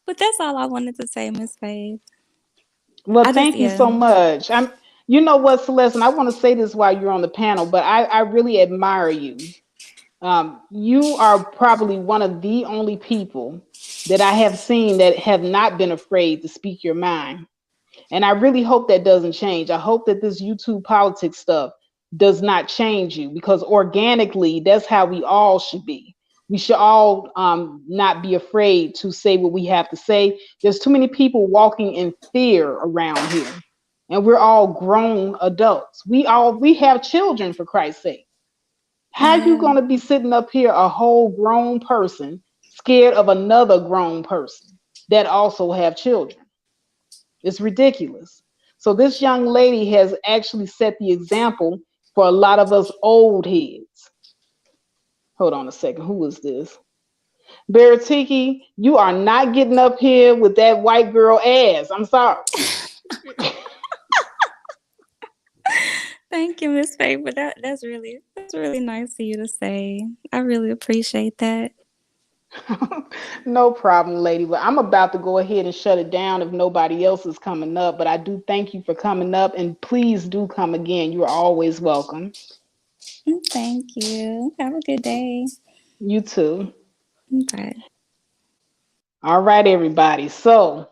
But that's all I wanted to say, Miss Faith. well, I just thank you yeah. so much. You know what, Celeste, and I want to say this while you're on the panel, but I really admire you. You are probably one of the only people that I have seen that have not been afraid to speak your mind. And I really hope that doesn't change. I hope that this YouTube politics stuff does not change you, because organically, that's how we all should be. We should all not be afraid to say what we have to say. There's too many people walking in fear around here, and we're all grown adults. We have children, for Christ's sake. How you Yeah. gonna be sitting up here, a whole grown person, scared of another grown person that also have children? It's ridiculous. So this young lady has actually set the example for a lot of us old heads. Hold on a second. Who is this? Baratiki, you are not getting up here with that white girl ass. I'm sorry. Thank you, Miss Faith. But that's really nice of you to say. I really appreciate that. No problem, lady. But I'm about to go ahead and shut it down if nobody else is coming up. But I do thank you for coming up, and please do come again. You are always welcome. Thank you. Have a good day. You too. Bye. All right, everybody. So,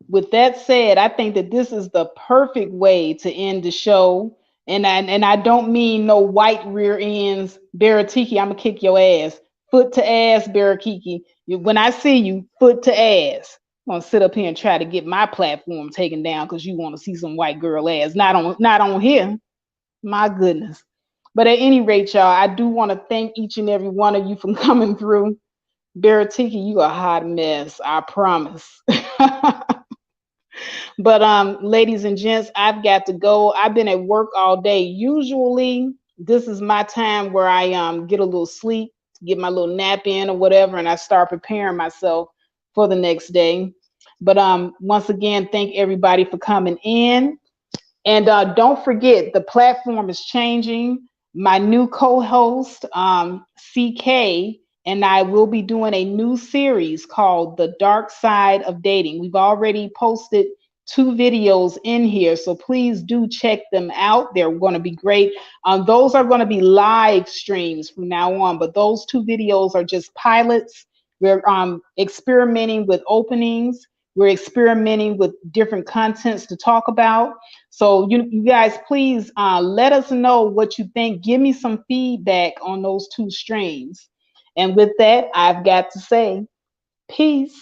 with that said, I think that this is the perfect way to end the show. And I don't mean no white rear ends. Baratiki, I'm gonna kick your ass. Foot to ass, Barakiki. When I see you, foot to ass. I'm gonna sit up here and try to get my platform taken down because you want to see some white girl ass. Not on here. My goodness. But at any rate, y'all, I do want to thank each and every one of you for coming through. Baratiki, you a hot mess. I promise. But ladies and gents, I've got to go. I've been at work all day. Usually, this is my time where I get a little sleep, get my little nap in or whatever, and I start preparing myself for the next day. But once again, thank everybody for coming in. And don't forget, the platform is changing. My new co-host, CK, and I will be doing a new series called The Dark Side of Dating. We've already posted 2 videos in here, so please do check them out. They're going to be great. Those are going to be live streams from now on, but those 2 videos are just pilots. We're experimenting with openings. We're experimenting with different contents to talk about. So you guys, please let us know what you think. Give me some feedback on those 2 streams. And with that, I've got to say, peace.